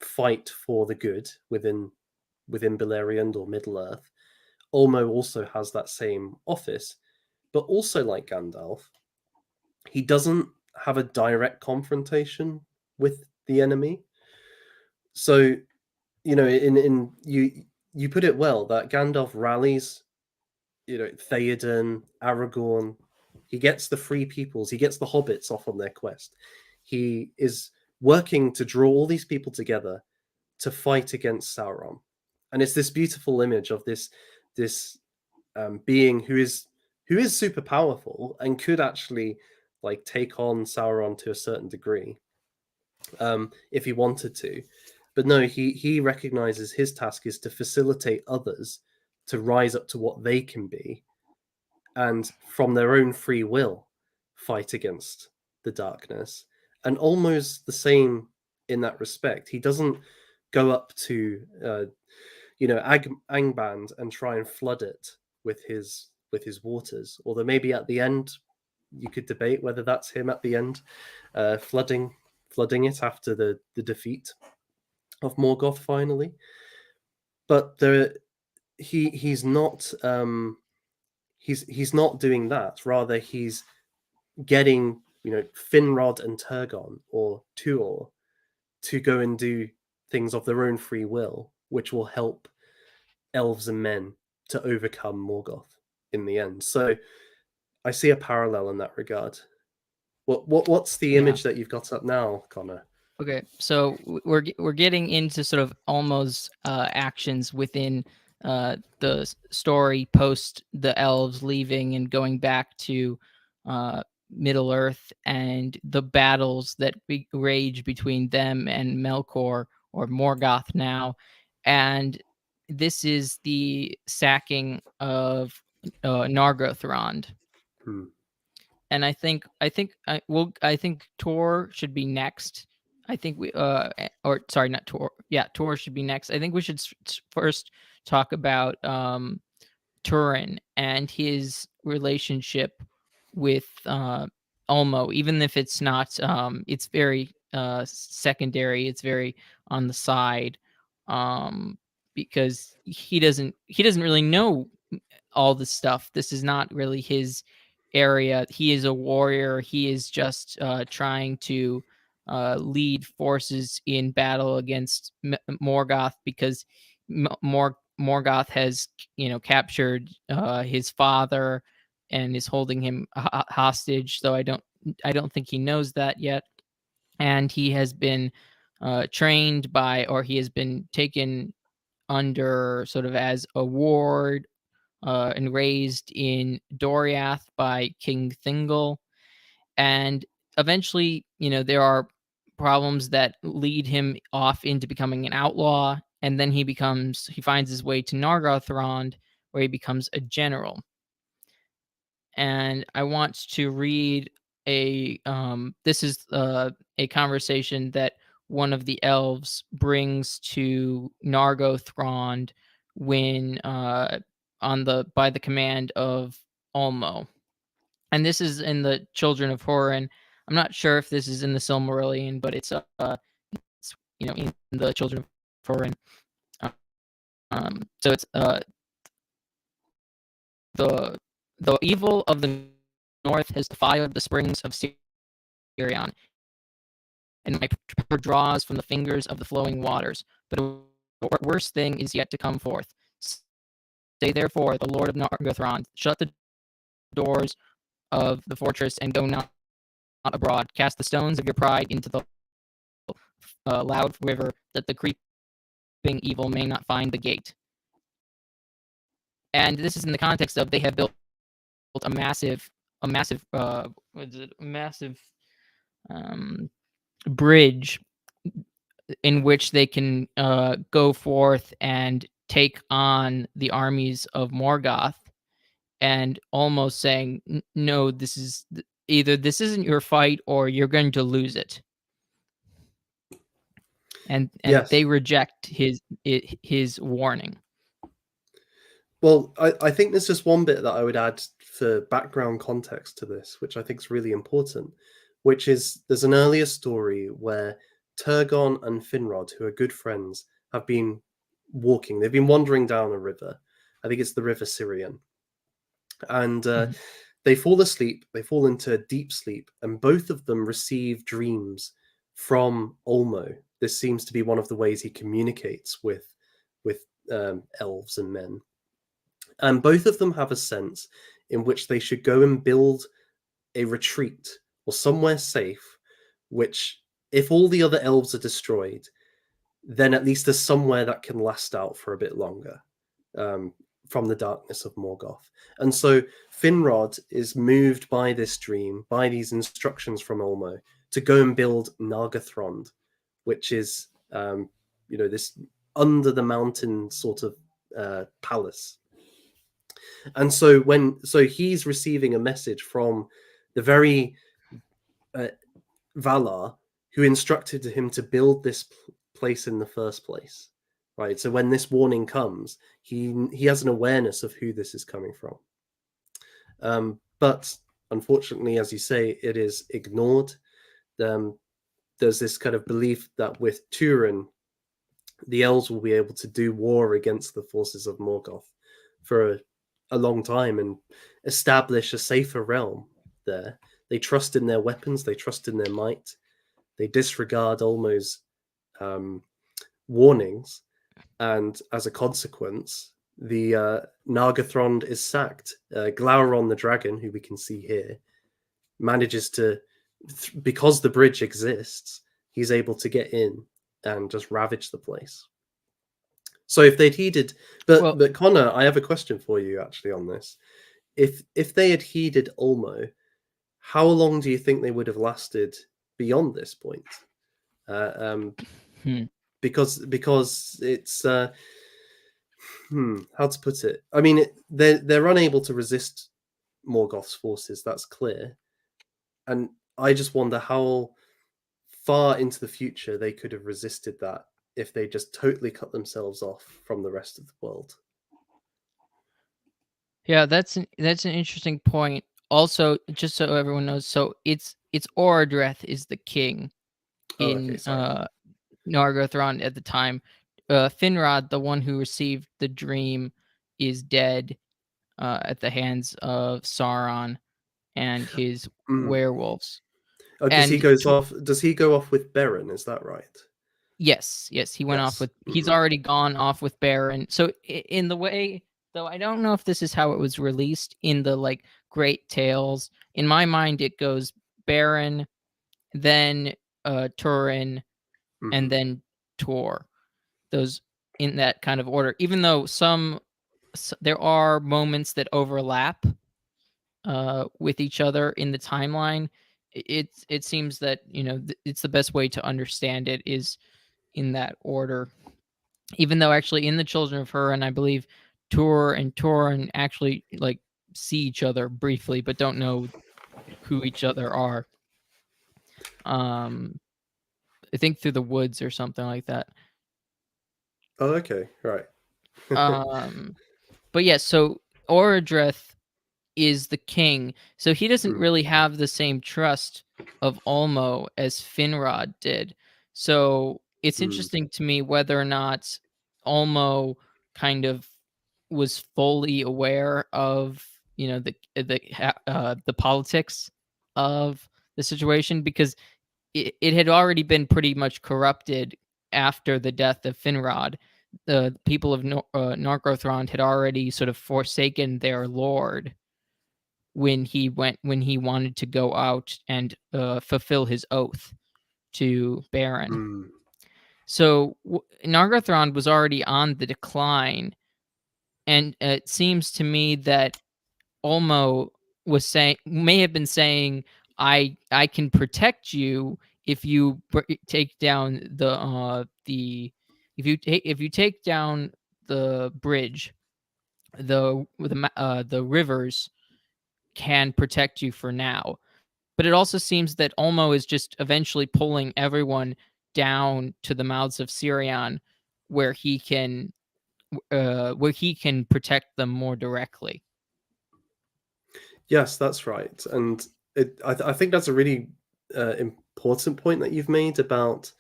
fight for the good within Beleriand or Middle Earth, Ulmo also has that same office. But also, like Gandalf, he doesn't have a direct confrontation with the enemy. So, in you put it well that Gandalf rallies, Theoden, Aragorn. He gets the free peoples, he gets the hobbits off on their quest. He is working to draw all these people together to fight against Sauron. And it's this beautiful image of this being who is super powerful and could actually like take on Sauron to a certain degree, if he wanted to. But no, he recognizes his task is to facilitate others to rise up to what they can be, and from their own free will fight against the darkness. And almost the same in that respect. He doesn't go up to Angband and try and flood it with his waters. Although maybe at the end you could debate whether that's him at the end, flooding it after the defeat of Morgoth finally. But he's not he's not doing that. Rather, he's getting Finrod and Turgon or Tuor to go and do things of their own free will, which will help elves and men to overcome Morgoth in the end. So I see a parallel in that regard. What's the Yeah. image that you've got up now, Connor? Okay, so we're getting into sort of Ulmo's actions within the story post the elves leaving and going back to uh, Middle Earth, and the battles that rage between them and Melkor, or Morgoth now. And this is the sacking of Nargothrond. Hmm. And I think Tor should be next. I think or sorry, not Tor. Yeah, Tor should be next. I think we should first talk about Turin and his relationship with Ulmo, even if it's not it's very secondary, it's very on the side, um because he doesn't really know all this stuff. This is not really his area. He is a warrior. He is just trying to lead forces in battle against Morgoth, because Morgoth has, captured his father and is holding him hostage. Though I don't think he knows that yet, and he has been trained by, or he has been taken under sort of as a ward and raised in Doriath by King Thingol. And eventually, there are problems that lead him off into becoming an outlaw. And then he finds his way to Nargothrond, where he becomes a general. And I want to read this is a conversation that one of the elves brings to Nargothrond when on the by the command of Ulmo. And this is in the Children of Hurin. I'm not sure if this is in the Silmarillion, but it's in the Children of Hurin. So it's the evil of the north has defiled the springs of Sirion, and my power draws from the fingers of the flowing waters. But a worse thing is yet to come forth. Say therefore, the Lord of Nargothrond, shut the doors of the fortress and go not abroad. Cast the stones of your pride into the loud river, that the creeping evil may not find the gate. And this is in the context of they have built a massive bridge in which they can go forth and take on the armies of Morgoth, and almost saying, no, this is either this isn't your fight or you're going to lose it. And Yes. they reject his warning. Well, I think there's just one bit that I would add for background context to this, which I think is really important, which is there's an earlier story where Turgon and Finrod, who are good friends, have been walking. They've been wandering down a river. I think it's the River Sirion. And they fall asleep. They fall into deep sleep. And both of them receive dreams from Ulmo. This seems to be one of the ways he communicates with elves and men. And both of them have a sense in which they should go and build a retreat or somewhere safe, which, if all the other elves are destroyed, then at least there's somewhere that can last out for a bit longer from the darkness of Morgoth. And so Finrod is moved by this dream, by these instructions from Ulmo, to go and build Nargothrond, which is, this under the mountain sort of palace. And so he's receiving a message from the very Valar who instructed him to build this place in the first place, right? So when this warning comes, he has an awareness of who this is coming from. But unfortunately, as you say, it is ignored. There's this kind of belief that with Turin, the elves will be able to do war against the forces of Morgoth for a long time and establish a safer realm there. They trust in their weapons, they trust in their might, they disregard Ulmo's warnings, and as a consequence, the Nargothrond is sacked. Glaurung the dragon, who we can see here, manages to, because the bridge exists, he's able to get in and just ravage the place. So if they'd heeded, but Connor, I have a question for you actually on this. If they had heeded Ulmo, how long do you think they would have lasted beyond this point? Because it's how to put it. I mean, they're unable to resist Morgoth's forces. That's clear, and I just wonder how far into the future they could have resisted that if they just totally cut themselves off from the rest of the world. Yeah, that's an interesting point. Also, just so everyone knows, so it's Orodreth is the king in Nargothrond at the time. Finrod, the one who received the dream, is dead at the hands of Sauron and his werewolves. Oh, does he go off with Beren? Is that right? Yes, he went off with. He's already gone off with Beren. So in the way, though, I don't know if this is how it was released in the Great Tales. In my mind, it goes Beren, then Turin, and then Tor. Those in that kind of order. Even though there are moments that overlap with each other in the timeline, it seems that it's the best way to understand it is in that order. Even though actually in the Children of Hurin, I believe Torin actually like see each other briefly, but don't know who each other are. Um, I think through the woods or something like that. Oh, okay, right. Um, but yeah, so Orodreth is the king, so he doesn't Mm, really have the same trust of Ulmo as Finrod did. So it's mm, interesting to me whether or not Ulmo kind of was fully aware of the politics of the situation, because it had already been pretty much corrupted after the death of Finrod. The people of Nargothrond had already sort of forsaken their lord when he wanted to go out and fulfill his oath to Baron. mm. So Nargothrond was already on the decline, and it seems to me that Ulmo may have been saying, I can protect you if you take down if you take down the bridge, the rivers can protect you for now. But it also seems that Ulmo is just eventually pulling everyone down to the mouths of Sirion, where he can protect them more directly. Yes, that's right. And I think that's a really important point that you've made about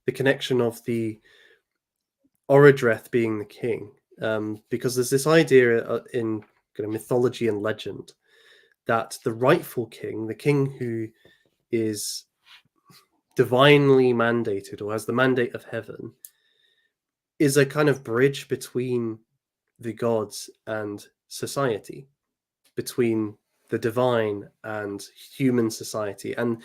the connection of the Orodreth being the king, because there's this idea in kind of mythology and legend that the rightful king, the king who is divinely mandated or has the mandate of heaven, is a kind of bridge between the gods and society, between the divine and human society. And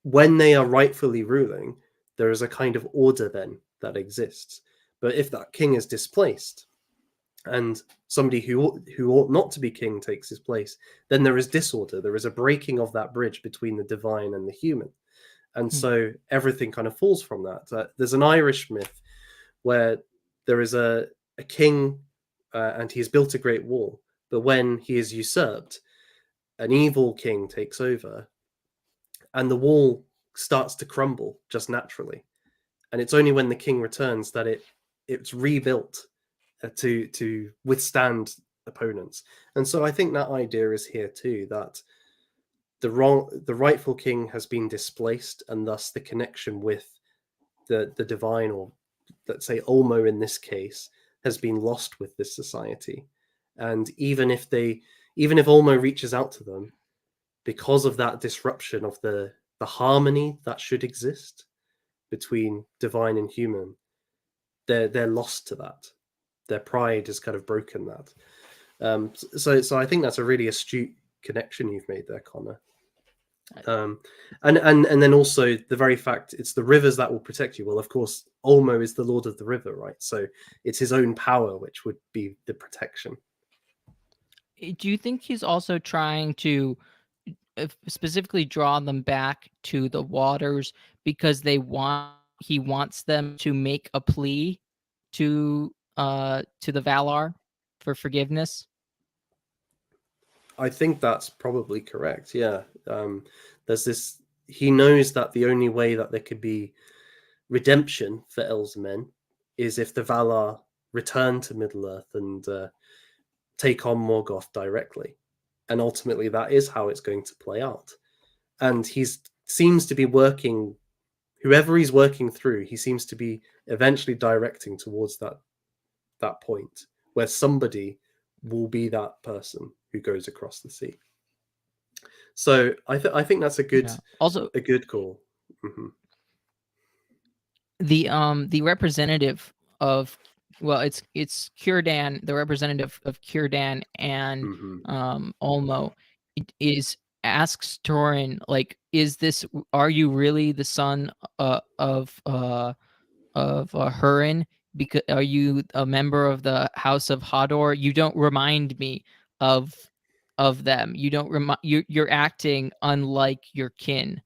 when they are rightfully ruling, there is a kind of order then that exists. But if that king is displaced and somebody who ought not to be king takes his place, then there is disorder. There is a breaking of that bridge between the divine and the human. And Hmm. so everything kind of falls from that. There's an Irish myth where there is a king and he has built a great wall. But when he is usurped, an evil king takes over and the wall starts to crumble just naturally. And it's only when the king returns that it's rebuilt to withstand opponents. And so I think that idea is here too, that the rightful king has been displaced, and thus the connection with the divine, or let's say Ulmo in this case, has been lost with this society. And even if Ulmo reaches out to them, because of that disruption of the harmony that should exist between divine and human, they're lost to that. Their pride has kind of broken that. So I think that's a really astute connection you've made there, Connor. Um, and then also the very fact it's the rivers that will protect you. Well, of course, Olmo is the lord of the river, right? So it's his own power which would be the protection. Do you think he's also trying to specifically draw them back to the waters because he wants them to make a plea to the Valar for forgiveness? I think that's probably correct. Yeah. There's this. He knows that the only way that there could be redemption for El's men is if the Valar return to Middle Earth and take on Morgoth directly, and ultimately that is how it's going to play out. And he's seems to be working. Whoever he's working through, he seems to be eventually directing towards that point where somebody will be that person who goes across the sea. So I think that's Yeah. Also, a good call. Hmm. the representative of it's Círdan, the representative of Círdan and Hmm. Ulmo is asks Thorin, like, are you really the son of Hurin? Because are you a member of the House of Hodor? You don't remind me of them. You don't remind you're acting unlike your kin.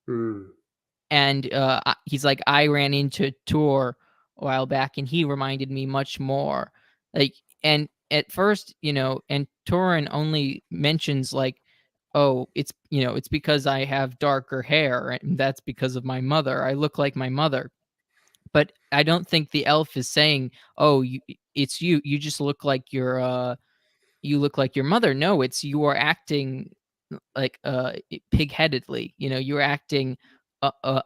Mm. And he's like, I ran into Tor a while back, and he reminded me much more. Like And at first, and Torin only mentions like, oh, it's because I have darker hair, and that's because of my mother. I look like my mother. But I don't think the elf is saying, "Oh, it's you. You just look like you look like your mother." No, it's you are acting like pig-headedly. You're acting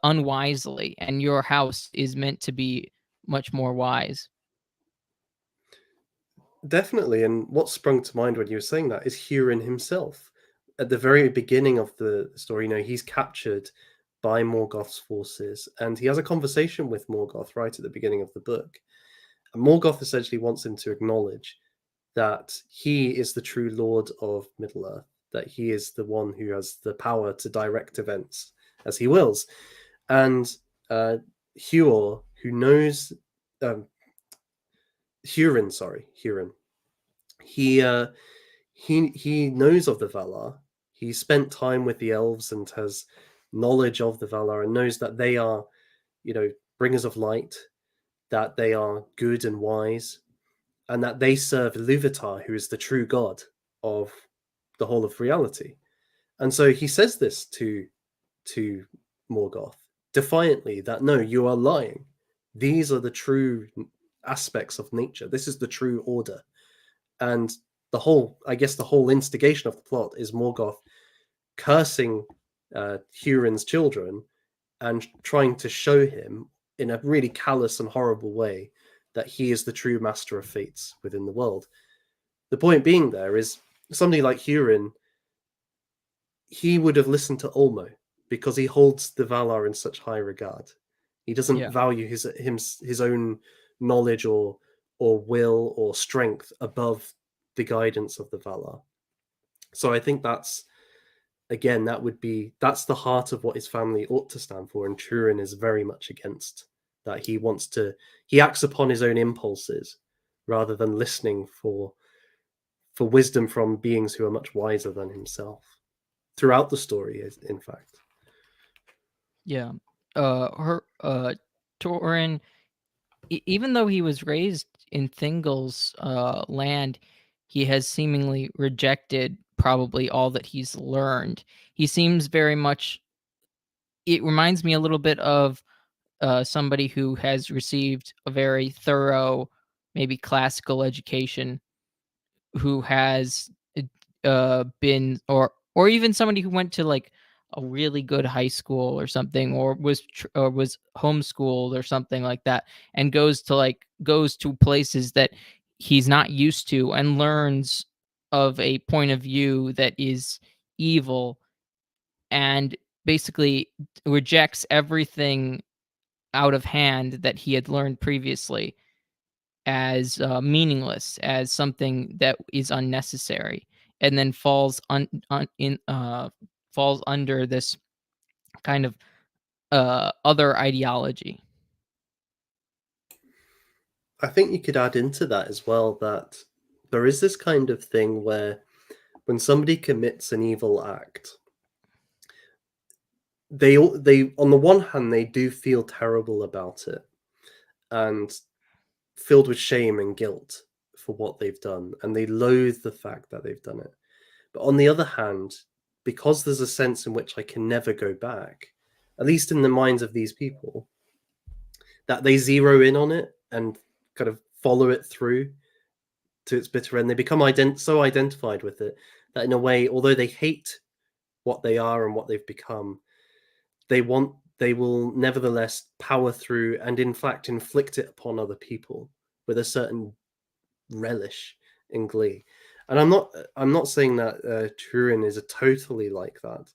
unwisely, and your house is meant to be much more wise. Definitely, and what sprung to mind when you were saying that is Hurin himself. At the very beginning of the story, he's captured by Morgoth's forces, and he has a conversation with Morgoth right at the beginning of the book. And Morgoth essentially wants him to acknowledge that he is the true Lord of Middle-earth, that he is the one who has the power to direct events as he wills. And Huor, who knows um, Hurin, sorry, Hurin, he he knows of the Valar. He spent time with the elves and has knowledge of the Valar and knows that they are, bringers of light, that they are good and wise, and that they serve Luvatar, who is the true god of the whole of reality. And so he says this to Morgoth defiantly that no, you are lying. These are the true aspects of nature. This is the true order. And I guess the whole instigation of the plot is Morgoth cursing Hurin's children and trying to show him in a really callous and horrible way that he is the true master of fates within the world. The point being there is somebody like Hurin, he would have listened to Ulmo because he holds the Valar in such high regard. He doesn't Yeah. value his own knowledge or will or strength above the guidance of the Valar. So I think that's again that's the heart of what his family ought to stand for, and Turin is very much against that. He acts upon his own impulses rather than listening for wisdom from beings who are much wiser than himself throughout the story, in fact. Yeah. Her Torin, even though he was raised in Thingol's land, he has seemingly rejected probably all that he's learned. He seems very much. It reminds me a little bit of somebody who has received a very thorough, maybe classical education, who has been, or even somebody who went to like a really good high school or something, or was homeschooled or something like that, and goes to places that he's not used to and learns of a point of view that is evil, and basically rejects everything out of hand that he had learned previously as meaningless, as something that is unnecessary, and then falls under this kind of other ideology. I think you could add into that as well that there is this kind of thing where when somebody commits an evil act, they on the one hand they do feel terrible about it and filled with shame and guilt for what they've done, and they loathe the fact that they've done it. But on the other hand, because there's a sense in which I can never go back, at least in the minds of these people, that they zero in on it and kind of follow it through to its bitter end. They become so identified with it that, in a way, although they hate what they are and what they've become, they will nevertheless power through and, in fact, inflict it upon other people with a certain relish and glee. And I'm not saying that Turin is a totally like that,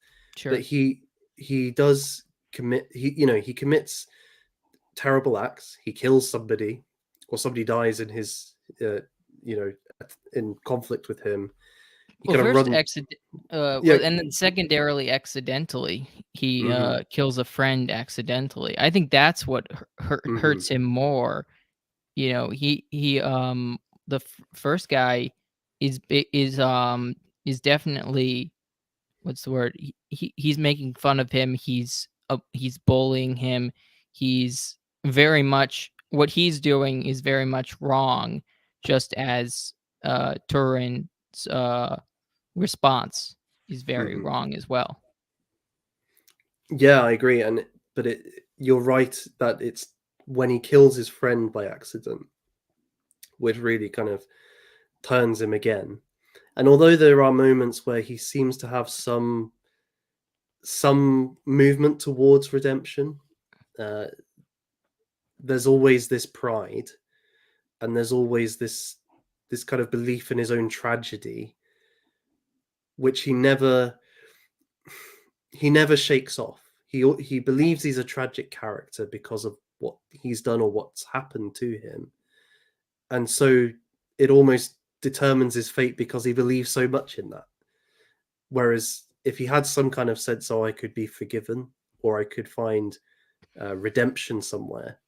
but Sure. he does he commits terrible acts. He kills somebody, or somebody dies in his you know in conflict with him. He Well, kind of first run. Yeah. well, and then secondarily, accidentally, he Hmm. kills a friend accidentally. I think that's what Hmm. hurts him more. The first guy is is definitely, what's the word? He's making fun of him. He's bullying him. He's very much, what he's doing is very much wrong. just as Turin's response is very Mhm. wrong as well. Yeah, I agree, but you're right that it's when he kills his friend by accident, which really kind of turns him again. And although there are moments where he seems to have some movement towards redemption, uh, there's always this pride, and there's always this kind of belief in his own tragedy, which he never shakes off. He believes he's a tragic character because of what he's done or what's happened to him, and so it almost determines his fate because he believes so much in that. Whereas if he had some kind of sense, oh, I could be forgiven or I could find redemption somewhere,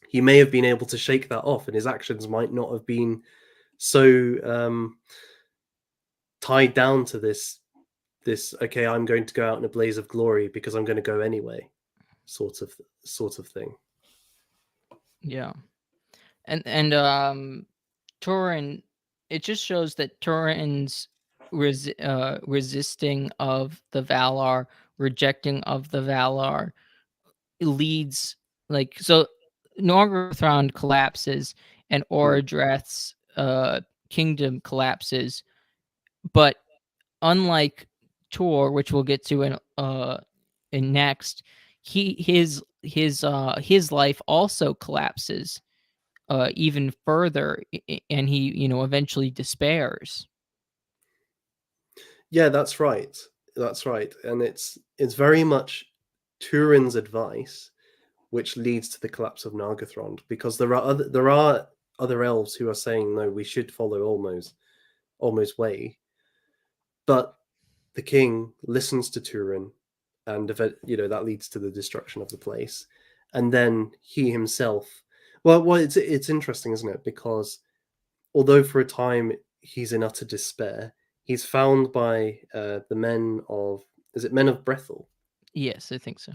he may have been able to shake that off, and his actions might not have been so tied down to this. Okay, I'm going to go out in a blaze of glory because I'm going to go anyway, sort of sort of thing. Yeah. And Turin, it just shows that Turin's resisting of the Valar, rejecting of the Valar leads, like, so Norgothrond collapses and Mm. Orodreth's kingdom collapses, but unlike Tor, which we'll get to in next, his life also collapses even further, and he, eventually despairs. Yeah, that's right. That's right, and it's very much Turin's advice which leads to the collapse of Nargothrond, because there are other elves who are saying no, we should follow Ulmo's way, but the king listens to Turin, and that leads to the destruction of the place, and then he himself. Well, it's interesting, isn't it? Because although for a time he's in utter despair, he's found by the men of, is it men of Brethil, Yes, I think so.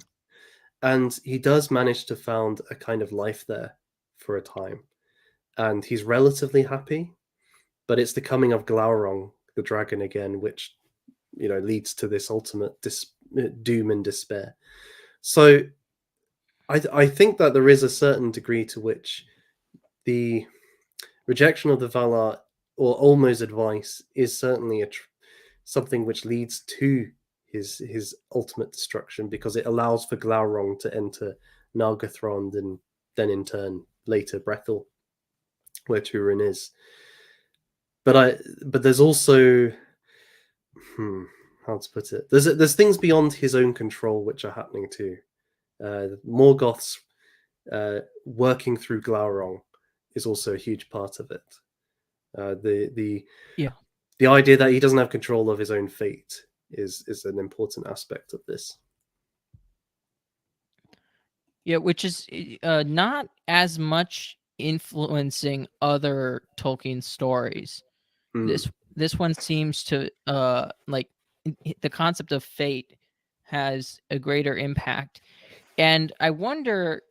and he does manage to found a kind of life there for a time, and he's relatively happy. But it's the coming of Glaurung, the dragon again, which leads to this ultimate doom and despair. So I think that there is a certain degree to which the rejection of the Valar or Ulmo's advice is certainly something which leads to his ultimate destruction, because it allows for Glaurung to enter Nargothrond and then in turn later Brethil, where Turin is. But there's also, how to put it? There's things beyond his own control which are happening too. Morgoth's working through Glaurung is also a huge part of it. Yeah. The idea that he doesn't have control of his own fate is an important aspect of this. Yeah, which is not as much influencing other Tolkien stories. Mm. This one seems to like the concept of fate has a greater impact. And I wonder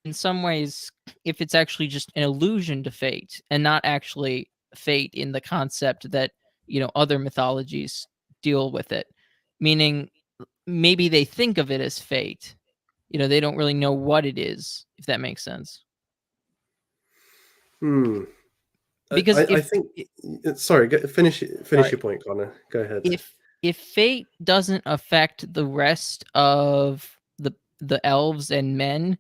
in some ways if it's actually just an allusion to fate and not actually fate in the concept that, other mythologies deal with it. Meaning maybe they think of it as fate. They don't really know what it is, if that makes sense. Hmm. Because I think. Sorry, finish sorry, your point, Connor. Go ahead. if fate doesn't affect the rest of the elves and men,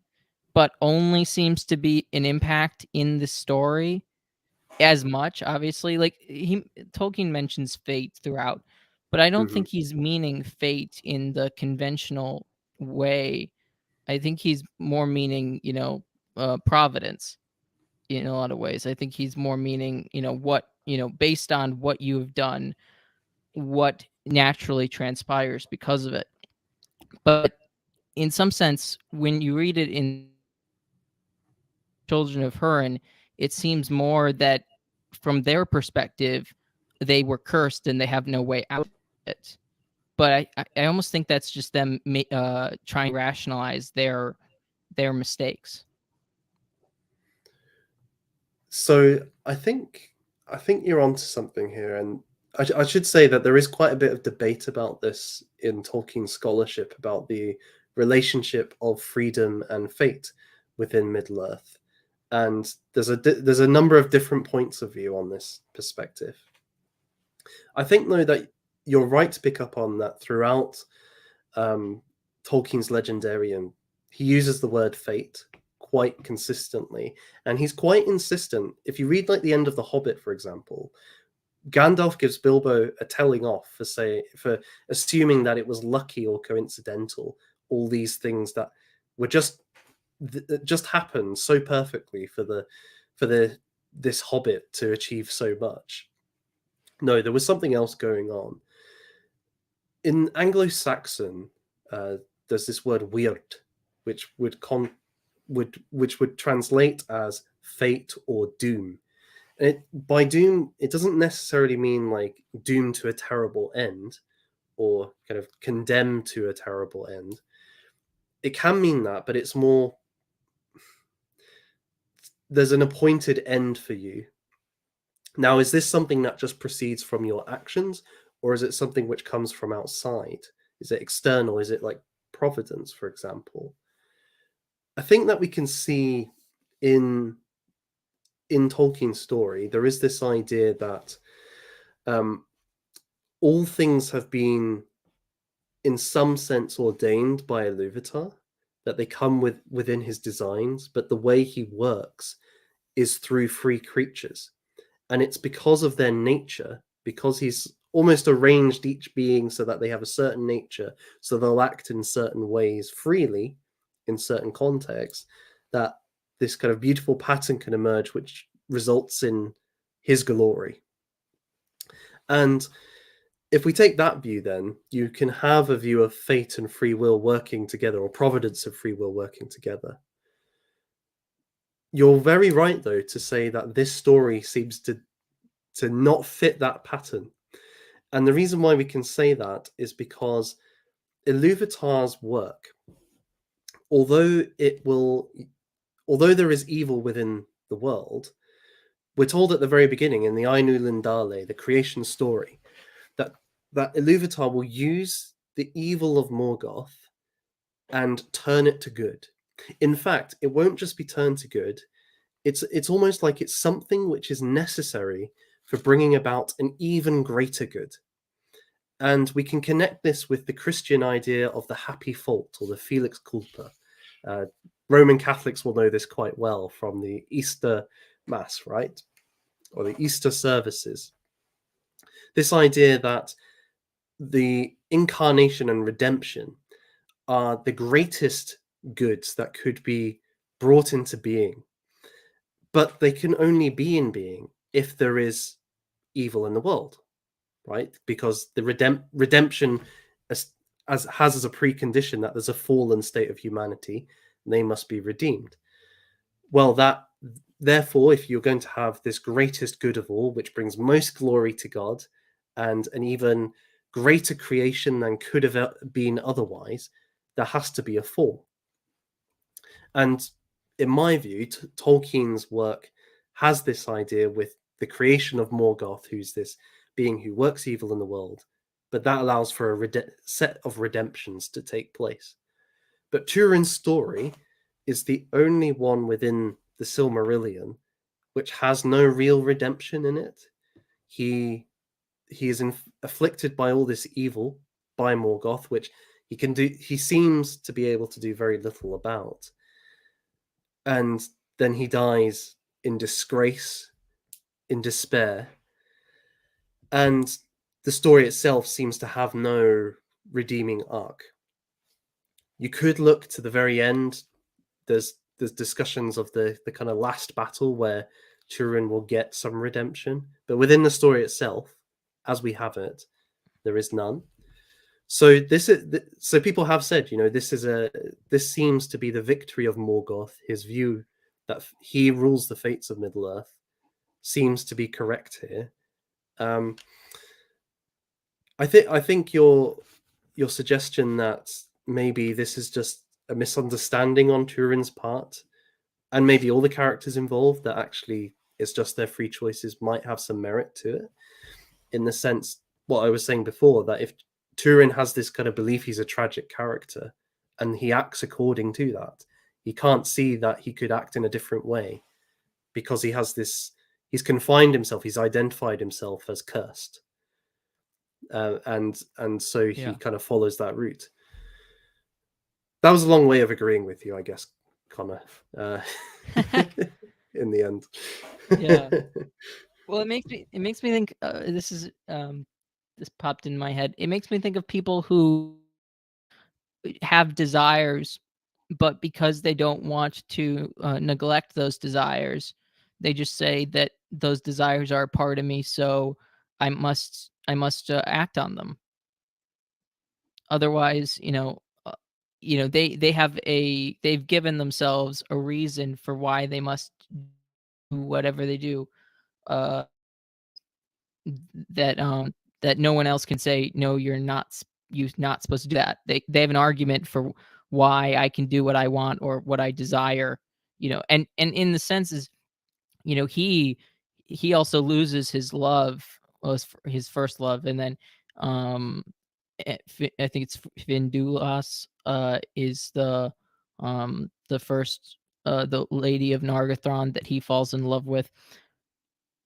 but only seems to be an impact in the story as much, obviously, like Tolkien mentions fate throughout, but I don't Hmm. think he's meaning fate in the conventional way. I think he's more meaning, providence in a lot of ways. I think he's more meaning, what, based on what you have done, what naturally transpires because of it. But in some sense, when you read it in Children of Hurin, it seems more that from their perspective, they were cursed and they have no way out of it. But I almost think that's just them trying to rationalize their mistakes. So I think you're onto something here, and I should say that there is quite a bit of debate about this in Tolkien scholarship about the relationship of freedom and fate within Middle Earth, and there's a number of different points of view on this perspective. I think though that you're right to pick up on that throughout um, Tolkien's Legendarium, he uses the word fate quite consistently, and he's quite insistent. If you read like the end of The Hobbit, for example, Gandalf gives Bilbo a telling off for assuming that it was lucky or coincidental. All these things that were that just happened so perfectly for the this hobbit to achieve so much. No, there was something else going on. In Anglo-Saxon, uh, there's this word weird, which which would translate as fate or doom. And by doom, it doesn't necessarily mean like doomed to a terrible end or kind of condemned to a terrible end. It can mean that, but it's more there's an appointed end for you. Now, is this something that just proceeds from your actions, or is it something which comes from outside? Is it external? Is it like providence, for example? I think that we can see in Tolkien's story, there is this idea that um, all things have been, in some sense, ordained by Iluvatar, that they come within his designs, but the way he works is through free creatures. And it's because of their nature, because he's almost arranged each being so that they have a certain nature, so they'll act in certain ways freely in certain contexts, that this kind of beautiful pattern can emerge, which results in his glory. And if we take that view, then you can have a view of fate and free will working together, or providence of free will working together. You're very right, though, to say that this story seems to not fit that pattern. And the reason why we can say that is because Iluvatar's work, although although there is evil within the world, we're told at the very beginning in the Ainu Lindale, the creation story, that Iluvatar will use the evil of Morgoth and turn it to good. In fact, it won't just be turned to good. It's almost like it's something which is necessary for bringing about an even greater good. And we can connect this with the Christian idea of the happy fault, or the felix culpa. Uh, Roman Catholics will know this quite well from the Easter Mass, right? Or the Easter services. This idea that the incarnation and redemption are the greatest goods that could be brought into being, but they can only be in being if there is evil in the world, right? Because the redemption has as a precondition that there's a fallen state of humanity, and they must be redeemed. Well, that therefore, if you're going to have this greatest good of all, which brings most glory to God, and an even greater creation than could have been otherwise, there has to be a fall. And in my view, Tolkien's work has this idea with the creation of Morgoth, who's this being who works evil in the world, but that allows for a set of redemptions to take place. But Turin's story is the only one within the Silmarillion which has no real redemption in it. He is afflicted by all this evil by Morgoth, which he seems to be able to do very little about. And then he dies in disgrace, in despair, and the story itself seems to have no redeeming arc. You could look to the very end. There's discussions of the kind of last battle where Turin will get some redemption, but within the story itself, as we have it, there is none. So people have said, this seems to be the victory of Morgoth. His view that he rules the fates of Middle Earth seems to be correct here. I think your suggestion that maybe this is just a misunderstanding on Turin's part, and maybe all the characters involved, that actually It's just their free choices might have some merit to it, in the sense what I was saying before, that if Turin has this kind of belief he's a tragic character and he acts according to that, he can't see that he could act in a different way because he has this. He's confined himself. He's identified himself as cursed, and so he Yeah. kind of follows that route. That was a long way of agreeing with you, I guess, Connor. In the end. Yeah. Well, it makes me think, this popped in my head. It makes me think of people who have desires, but because they don't want to neglect those desires, they just say that those desires are a part of me, so I must act on them. Otherwise, they've given themselves a reason for why they must do whatever they do. Uh, that that no one else can say no, you're not supposed to do that. They have an argument for why I can do what I want or what I desire. And in the sense is, he also loses his love, his first love, and then um I think it's Findulas is the first the lady of Nargothrond that he falls in love with.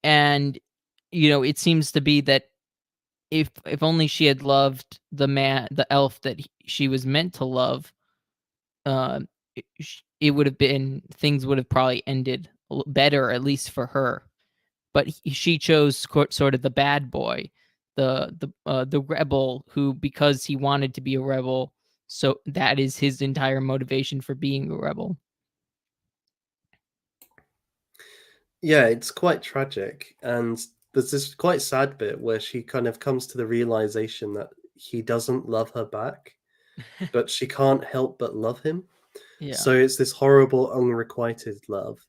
And it seems to be that if only she had loved the elf that she was meant to love, it would have been things would have probably ended better, at least for her. But she chose sort of the bad boy, the rebel who, because he wanted to be a rebel, so that is his entire motivation for being a rebel. Yeah, it's quite tragic, and there's this quite sad bit where she kind of comes to the realization that he doesn't love her back, but she can't help but love him. Yeah. So it's this horrible unrequited love,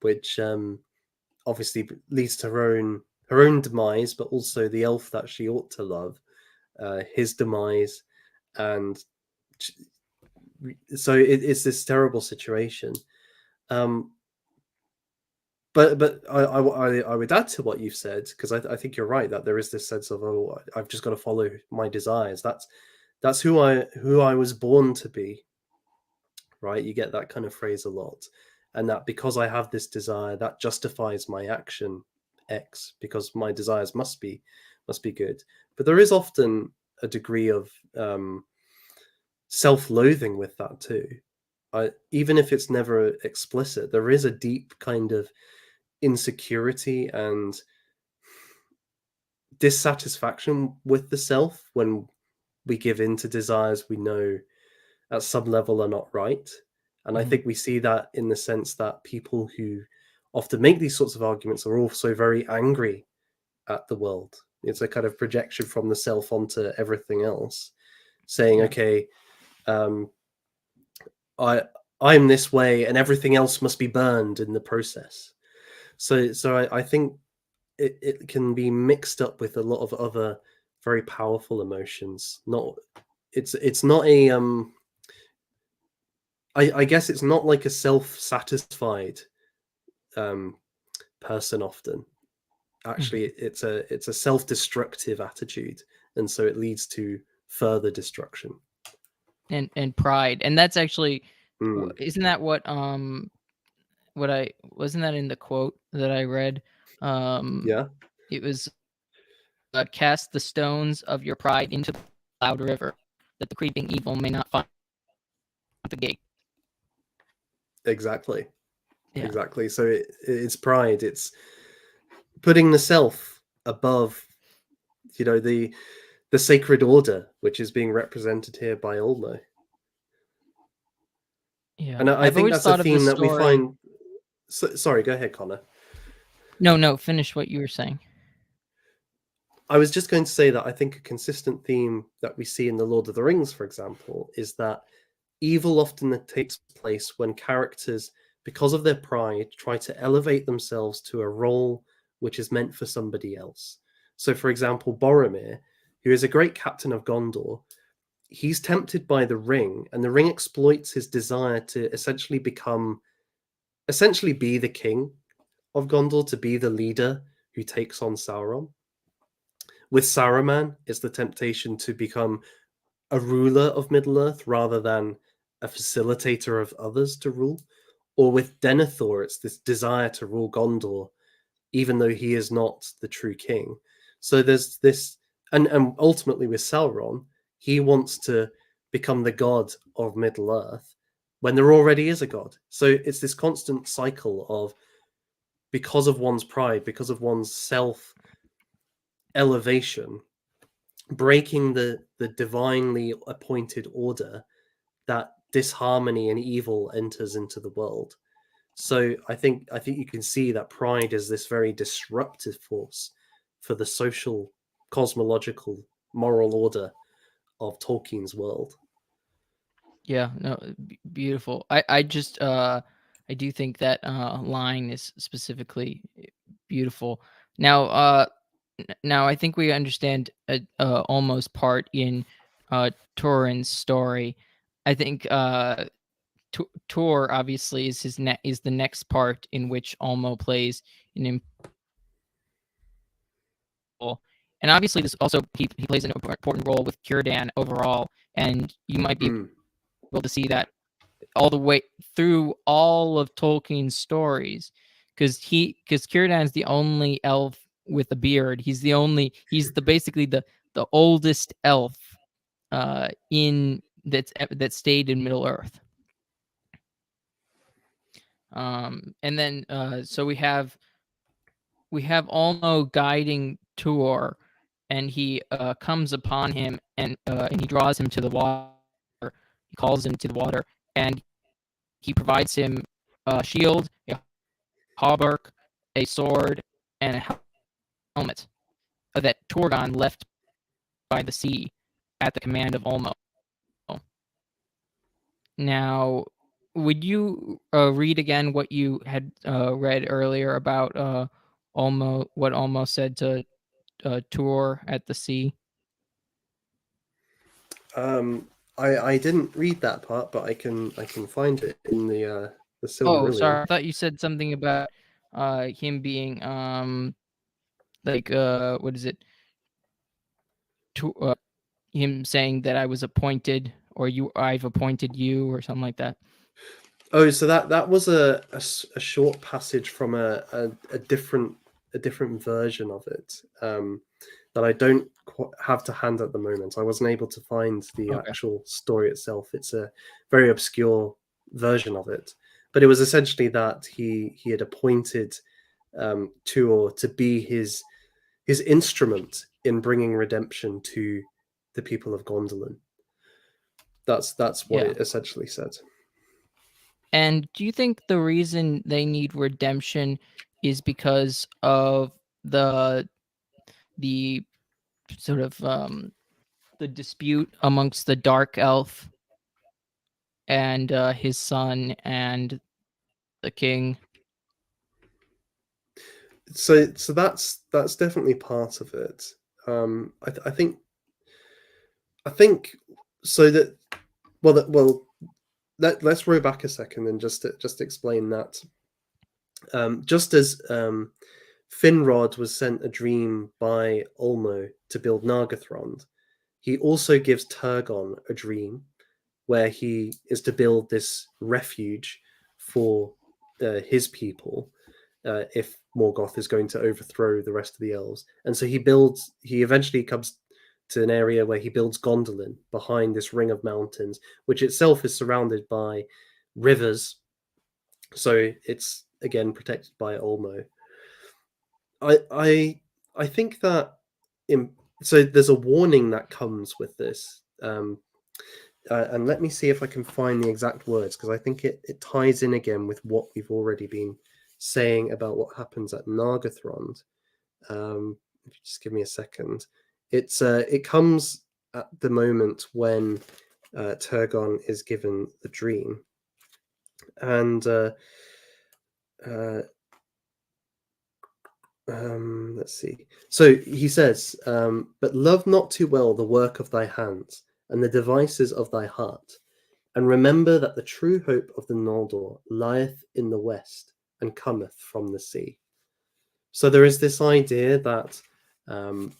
which obviously leads to her own demise, but also the elf that she ought to love, his demise, and so it's this terrible situation. Um, but I would add to what you've said, because I think you're right that there is this sense of, oh, I've just got to follow my desires. That's who I was born to be, right? You get that kind of phrase a lot, and that because I have this desire, that justifies my action X, because my desires must be good. But there is often a degree of self-loathing with that too. Even if it's never explicit, there is a deep kind of insecurity and dissatisfaction with the self when we give in to desires we know at some level are not right. And I Mhm. think we see that in the sense that people who often make these sorts of arguments are also very angry at the world. It's a kind of projection from the self onto everything else, saying, Yeah. okay, um, I I'm this way and everything else must be burned in the process. So I think it can be mixed up with a lot of other very powerful emotions. Not it's not a I guess it's not like a self-satisfied um person often. Mhm. Actually, it's a self-destructive attitude, and so it leads to further destruction. And pride, and that's actually, Mm, isn't that what I wasn't that in the quote that I read? Um, yeah, it was, cast the stones of your pride into the loud river, that the creeping evil may not find the gate. exactly, Yeah. exactly. So it's pride. It's putting the self above, the sacred order, which is being represented here by Ulmo. Yeah. And I I've think always that's a thought of theme this that we story. find. Sorry, go ahead, Connor. No, no, finish what you were saying. I was just going to say that I think a consistent theme that we see in The Lord of the Rings, for example, is that evil often takes place when characters, because of their pride, try to elevate themselves to a role which is meant for somebody else. So, for example, Boromir, who is a great captain of Gondor, he's tempted by the ring, and the ring exploits his desire to essentially be the king, of Gondor to be the leader who takes on Sauron. With Saruman, it's the temptation to become a ruler of Middle Earth rather than a facilitator of others to rule. Or with Denethor, it's this desire to rule Gondor, even though he is not the true king. So there's this, and ultimately with Sauron, he wants to become the god of Middle Earth when there already is a god. So it's this constant cycle of, because of one's pride, because of one's self elevation, breaking the divinely appointed order, that disharmony and evil enters into the world. So I think you can see that pride is this very disruptive force for the social, cosmological, moral order of Tolkien's world. Yeah, no, beautiful. I just I do think that line is specifically beautiful. Now now I think we understand almost part in Turin's story. I think Tur obviously is is the next part in which Ulmo plays an important, and obviously this also he plays an important role with Círdan overall, and you might be Mm. able to see that all the way through all of Tolkien's stories, because Círdan's the only elf with a beard. He's the basically the oldest elf in that stayed in Middle Earth. And then so we have Ulmo guiding Tuor, and he comes upon him, and he draws him to the water. He calls him to the water, and he provides him a shield, a hauberk, a sword, and a helmet that Torgon left by the sea at the command of Ulmo. Now, would you read again what you had read earlier about Ulmo, what Ulmo said to Tuor at the sea? I didn't read that part, but I can find it in the Oh, Silmarillion. sorry. I thought you said something about him being like what is it? To him saying that I was appointed, or I've appointed you, or something like that. Oh, so that was a short passage from a different version of it, that I don't have to hand at the moment. I wasn't able to find the Okay. actual story itself. It's a very obscure version of it, but it was essentially that he had appointed Tuor to be his instrument in bringing redemption to the people of Gondolin. That's what Yeah. it essentially said. And do you think the reason they need redemption is because of the the sort of the dispute amongst the dark elf and his son and the king? So that's definitely part of it. I think so that well let's row back a second and just explain that. Just as Finrod was sent a dream by Ulmo to build Nargothrond, he also gives Turgon a dream where he is to build this refuge for his people, if Morgoth is going to overthrow the rest of the elves. And so he eventually comes to an area where he builds Gondolin behind this ring of mountains, which itself is surrounded by rivers. So it's again protected by Ulmo. I think that so there's a warning that comes with this. And let me see if I can find the exact words, because I think it ties in again with what we've already been saying about what happens at Nargothrond. If you just give me a second, it comes at the moment when Turgon is given the dream, and uh, let's see. So he says, "But love not too well the work of thy hands and the devices of thy heart, and remember that the true hope of the Noldor lieth in the west and cometh from the sea." So there is this idea that um,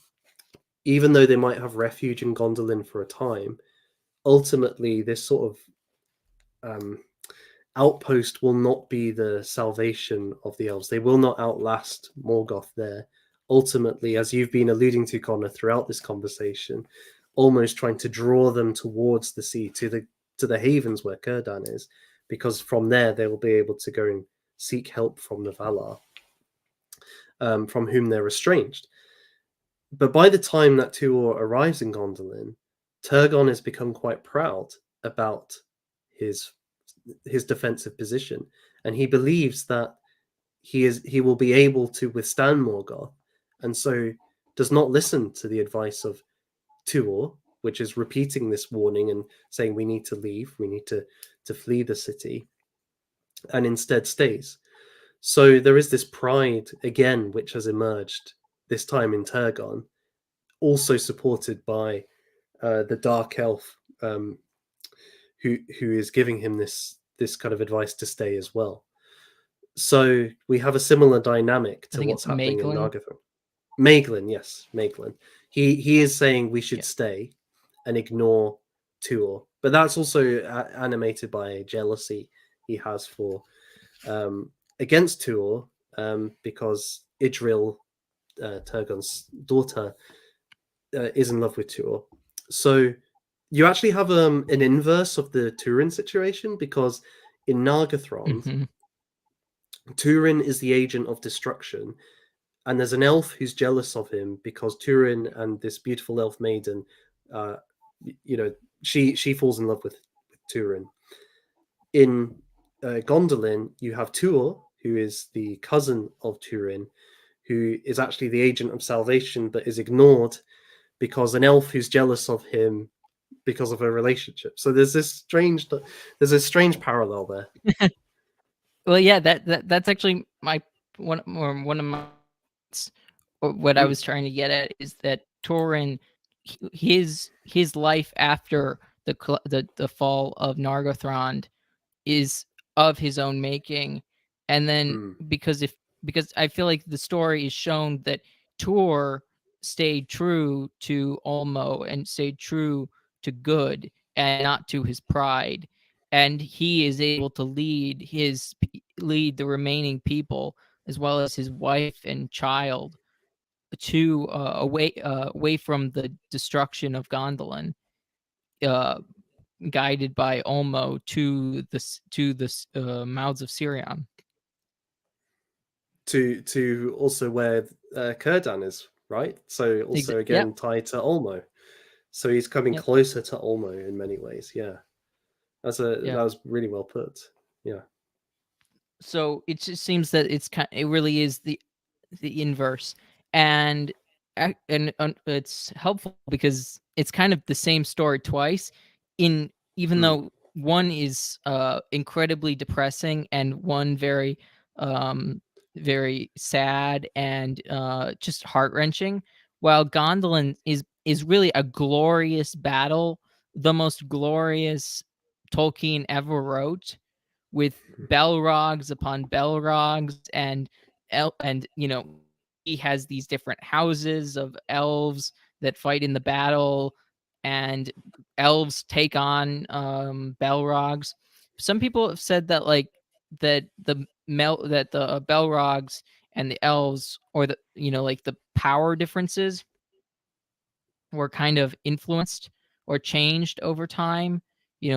even though they might have refuge in Gondolin for a time, ultimately this sort of outpost will not be the salvation of the elves. They will not outlast Morgoth there. Ultimately, as you've been alluding to, Connor, throughout this conversation, almost trying to draw them towards the sea, to the havens where Círdan is, because from there they will be able to go and seek help from the Valar, from whom they're estranged. But by the time that Tuor arrives in Gondolin, Turgon has become quite proud about his his defensive position, and he believes that he will be able to withstand Morgoth, and so does not listen to the advice of Tuor, which is repeating this warning and saying we need to leave, we need to flee the city, and instead stays. So there is this pride again which has emerged this time in Turgon, also supported by the dark elf, who is giving him this kind of advice to stay as well. So we have a similar dynamic I to think what's it's happening in Maeglin. Nargothrond. Maeglin, yes, Maeglin. He is saying we should Yeah. stay and ignore Tuor, but that's also animated by jealousy he has for against Tuor, because Idril, Turgon's daughter, is in love with Tuor. So you actually have an inverse of the Turin situation, because in Nargothrond, Hmm. Turin is the agent of destruction, and there's an elf who's jealous of him because Turin and this beautiful elf maiden, uh, you know, she falls in love with Turin. In Gondolin, you have Tuor, who is the cousin of Turin, who is actually the agent of salvation, but is ignored because an elf who's jealous of him because of a relationship. So there's a strange parallel there. Well, yeah, that's actually my one of my what I Mm, was trying to get at is that Torin, his life after the fall of Nargothrond is of his own making, and then mm, because I feel like the story is shown that Tor stayed true to Ulmo and stayed true to good and not to his pride, and he is able to lead the remaining people as well as his wife and child to away from the destruction of Gondolin, uh, guided by Ulmo to the mouths of Sirion. to also where Círdan is, right? So also Yep, again tied to Ulmo. So he's coming yep, closer to Ulmo in many ways. Yeah, that yep. was really well put. Yeah. So it just seems that it really is the inverse, and it's helpful because it's kind of the same story twice. In Even Mm, though one is incredibly depressing and one very sad and just heart wrenching, while Gondolin is really a glorious battle, the most glorious Tolkien ever wrote, with Belrogs upon Belrogs, and he has these different houses of elves that fight in the battle, and elves take on Belrogs. Some people have said that the Belrogs and the elves, or like the power differences, were kind of influenced or changed over time,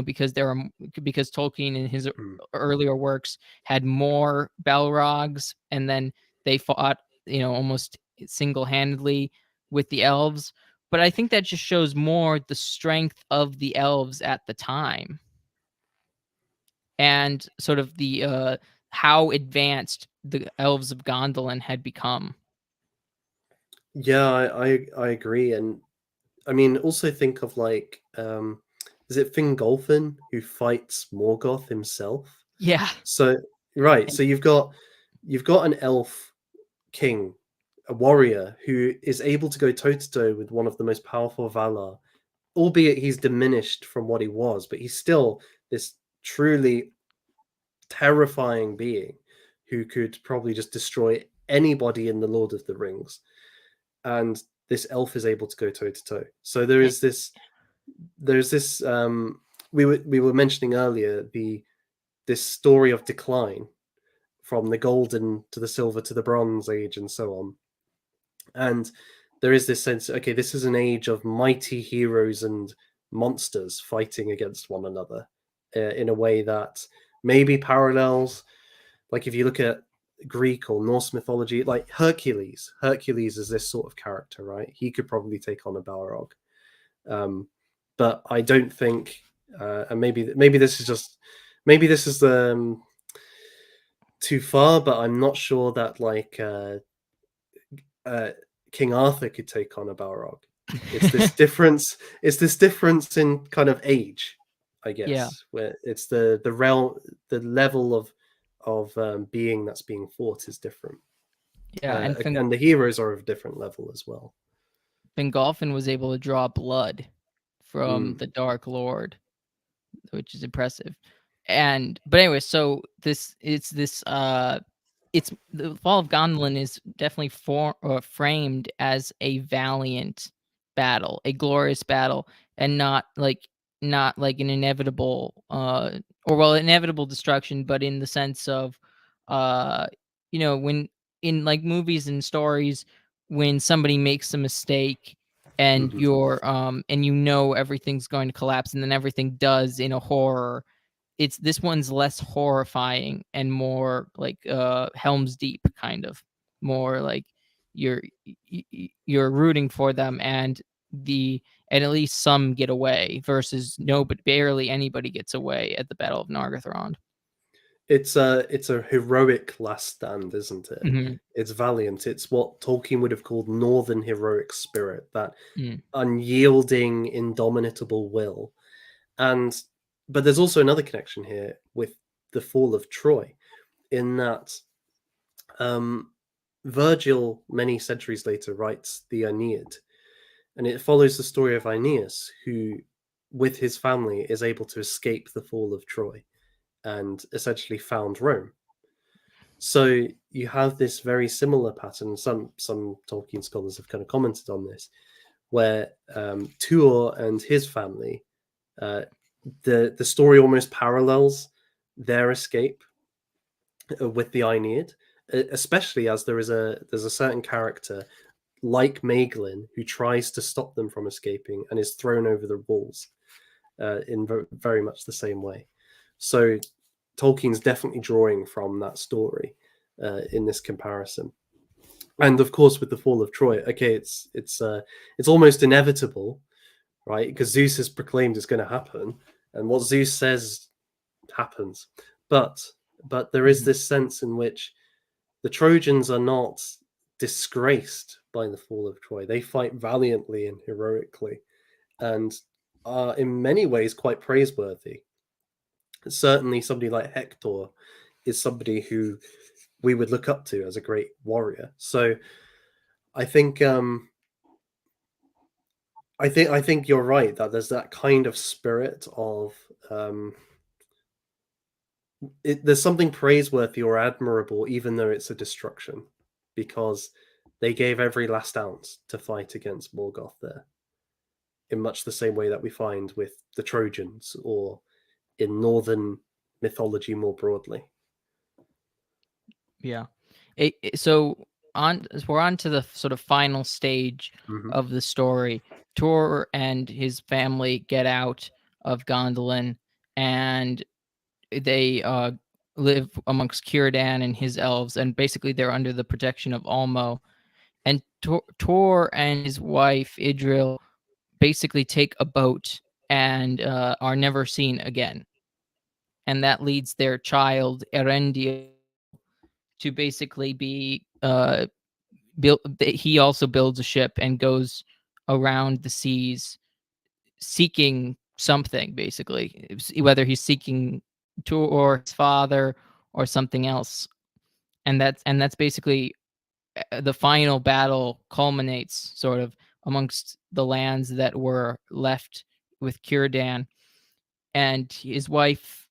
because Tolkien in his mm. earlier works had more Balrogs, and then they fought, almost single-handedly with the elves. But I think that just shows more the strength of the elves at the time, and sort of the how advanced the elves of Gondolin had become. Yeah, I agree, and I mean also think of like is it Fingolfin who fights Morgoth himself? Yeah. So right, And so you've got an elf king, a warrior who is able to go toe to toe with one of the most powerful Valar, albeit he's diminished from what he was, but he's still this truly terrifying being who could probably just destroy anybody in the Lord of the Rings, and this elf is able to go toe to toe. So there is this there's this we were mentioning earlier this story of decline from the golden to the silver to the bronze age and so on. And there is this sense, okay, this is an age of mighty heroes and monsters fighting against one another in a way that maybe parallels, like if you look at Greek or Norse mythology, like Hercules. Hercules is this sort of character, right? He could probably take on a Balrog. But I don't think, and maybe this is just maybe this is too far, but I'm not sure that uh, King Arthur could take on a Balrog. It's this difference. It's this difference in kind of age, I Yeah, guess, where it's the realm, the level of being that's being fought is different, yeah, and and the heroes are of a different level as well. Fingolfin was able to draw blood from Mm. the Dark Lord, which is impressive. And but anyway, so it's the fall of Gondolin is definitely framed as a valiant battle, a glorious battle, and not like an inevitable or well inevitable destruction, but in the sense of uh when in like movies and stories when somebody makes a mistake and Hmm. and everything's going to collapse and then everything does in a horror. It's this one's less horrifying and more like Helm's Deep kind of, more like you're you're rooting for them, and at least some get away versus no, but barely anybody gets away at the Battle of Nargothrond. It's a heroic last stand, isn't it? Hmm. It's valiant. It's what Tolkien would have called northern heroic spirit, that Mm. unyielding, indomitable will. And but there's also another connection here with the fall of Troy, in that um, Virgil, many centuries later, writes the Aeneid, and it follows the story of Aeneas, who, with his family, is able to escape the fall of Troy and essentially found Rome. So you have this very similar pattern. Some Tolkien scholars have kind of commented on this, where Tuor and his family, uh, the story almost parallels their escape with the Aeneid, especially as there's a certain character like Maeglin who tries to stop them from escaping and is thrown over the walls in very much the same way. So Tolkien's definitely drawing from that story in this comparison. And of course, with the fall of Troy, okay, it's almost inevitable, right? Because Zeus has proclaimed it's going to happen, and what Zeus says happens. But but there is Mhm. this sense in which the Trojans are not disgraced by the fall of Troy. They fight valiantly and heroically, and are in many ways quite praiseworthy. Certainly, somebody like Hector is somebody who we would look up to as a great warrior. So I think I think you're right that there's that kind of spirit of um, there's something praiseworthy or admirable, even though it's a destruction, because they gave every last ounce to fight against Morgoth there, in much the same way that we find with the Trojans or in northern mythology more broadly. Yeah. So we're on to the sort of final stage Hmm. of the story. Tor and his family get out of Gondolin, and they live amongst Círdan and his elves, and basically they're under the protection of Ulmo. And Tor and his wife Idril basically take a boat and are never seen again. And that leads their child Erendia to basically be built. He also builds a ship and goes around the seas seeking something, basically, whether he's seeking to or his father or something else. And that's basically the final battle culminates sort of amongst the lands that were left with Círdan, and his wife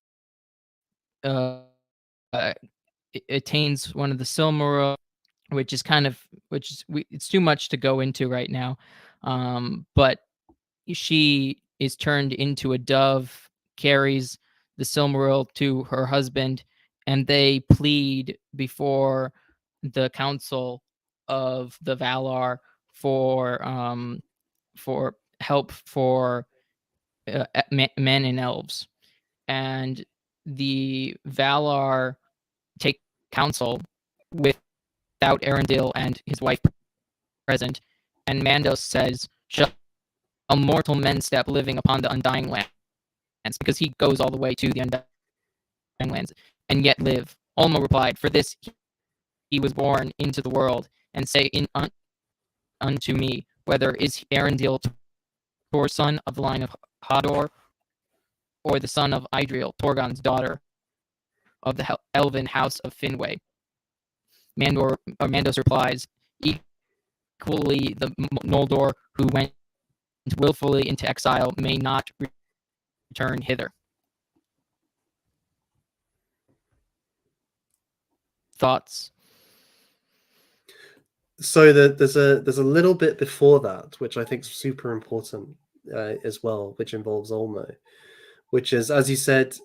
uh, attains one of the Silmarils, which is kind of it's too much to go into right now. But she is turned into a dove, carries the Silmaril to her husband, and they plead before the council of the Valar for help for men and elves, and the Valar take counsel without Arendil and his wife present, and Mandos says, "Shall mortal men step living upon the Undying Lands?" Because he goes all the way to the Undying Lands and yet live. Ulmo replied, "For this he was born into the world, and say unto me, whether is Arendil Tor's son of the line of Hador, or the son of Idril, Torgon's daughter of the elven house of Finwë?" Mandos replies, "Equally the Noldor who went willfully into exile may not return hither." Thoughts? So there's a little bit before that, which I think is super important as well, which involves Ulmo, which is, as you said,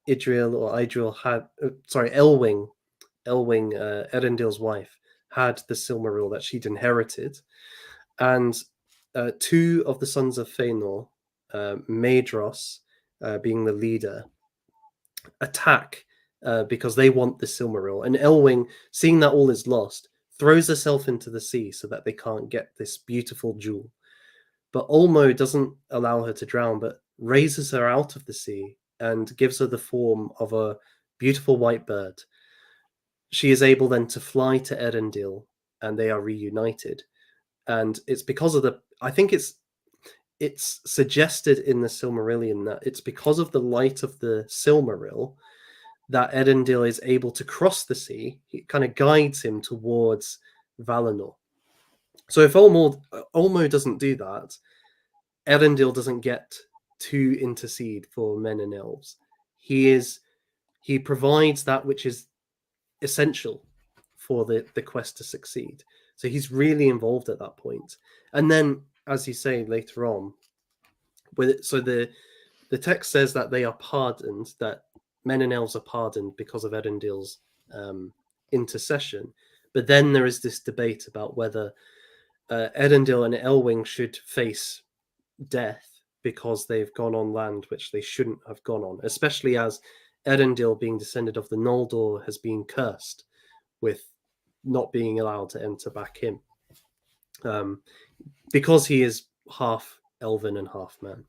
Idril had, Elwing, Erendil's wife, had the Silmaril that she'd inherited, and two of the sons of Fëanor, Maedhros being the leader, attack because they want the Silmaril. And Elwing, seeing that all is lost, throws herself into the sea so that they can't get this beautiful jewel. But Ulmo doesn't allow her to drown, but raises her out of the sea and gives her the form of a beautiful white bird. She is able then to fly to Erendil, and they are reunited. And it's because of I think it's suggested in the Silmarillion that it's because of the light of the Silmaril that Erendil is able to cross the sea. It kind of guides him towards Valinor. So if Ulmo doesn't do that, Erendil doesn't get to intercede for men and elves. He provides that which is essential for the quest to succeed. So he's really involved at that point. And then, as you say later on, so the text says that they are pardoned, that men and elves are pardoned because of Erendil's intercession. But then there is this debate about whether Erendil and Elwing should face death because they've gone on land which they shouldn't have gone on, especially as Erendil, being descended of the Noldor, has been cursed with not being allowed to enter back in, because he is half elven and half man.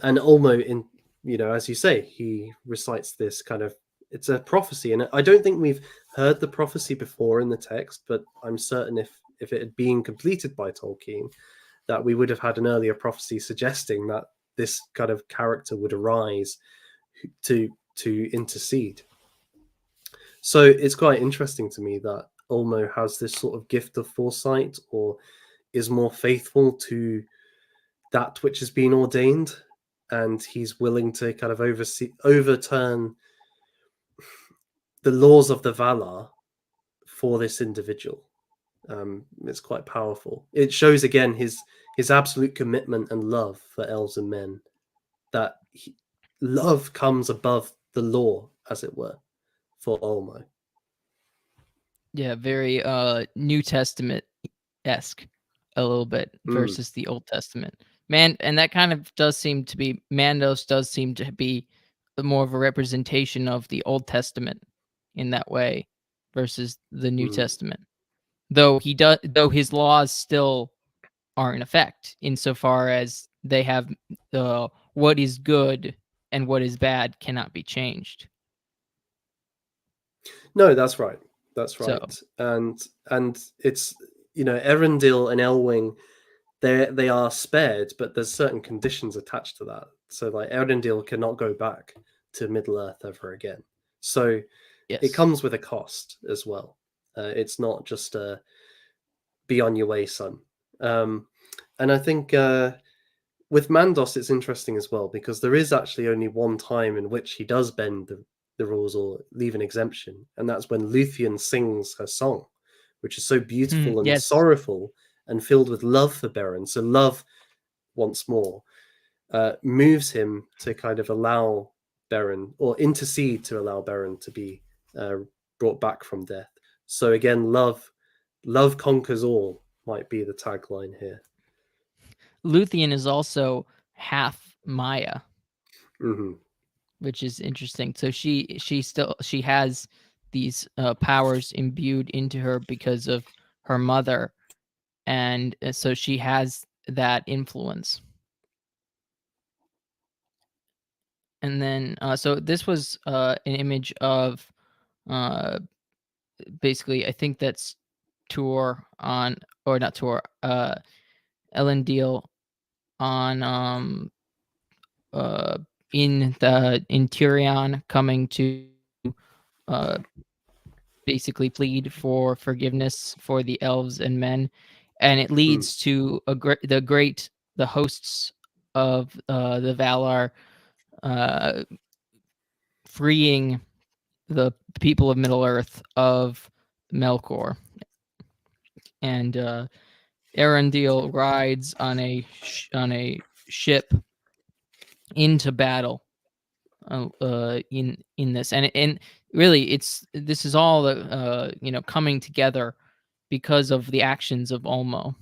And Ulmo, in as you say, he recites this kind of, it's a prophecy, and I don't think we've heard the prophecy before in the text, but I'm certain if it had been completed by Tolkien, that we would have had an earlier prophecy suggesting that this kind of character would arise to intercede. So it's quite interesting to me that Ulmo has this sort of gift of foresight, or is more faithful to that which has been ordained, and he's willing to kind of overturn the laws of the Valar for this individual. It's quite powerful. It shows again his absolute commitment and love for elves and men, that love comes above the law, as it were, for Ulmo. Yeah, very New Testament-esque a little bit versus the Old Testament. And that kind of does seem to be, Mandos does seem to be more of a representation of the Old Testament in that way versus the New Testament. Though his laws still are in effect insofar as they have what is good and what is bad cannot be changed. No, that's right. That's right. So, and it's, Erendil and Elwing, they are spared, but there's certain conditions attached to that. So like Erendil cannot go back to Middle Earth ever again. So yes. it comes with a cost as well. It's not just be on your way, son. And I think with Mandos, it's interesting as well, because there is actually only one time in which he does bend the rules or leave an exemption, and that's when Luthien sings her song, which is so beautiful and Yes. sorrowful and filled with love for Beren. So love, once more, moves him to kind of allow Beren, or intercede to allow Beren to be uh, brought back from death. So again, love conquers all might be the tagline here. Luthien is also half Maya, Hmm. which is interesting. So she has these powers imbued into her because of her mother, and so she has that influence. And then so this was an image of uh, basically, I think that's Tour on, or not Tour, Elendil on uh in Tyrion coming to uh basically plead for forgiveness for the elves and men, and it Mm. leads to the hosts of the Valar uh freeing the people of Middle Earth of Melkor, and Arundel rides on on a ship into battle in this, and really this is all coming together because of the actions of Ulmo.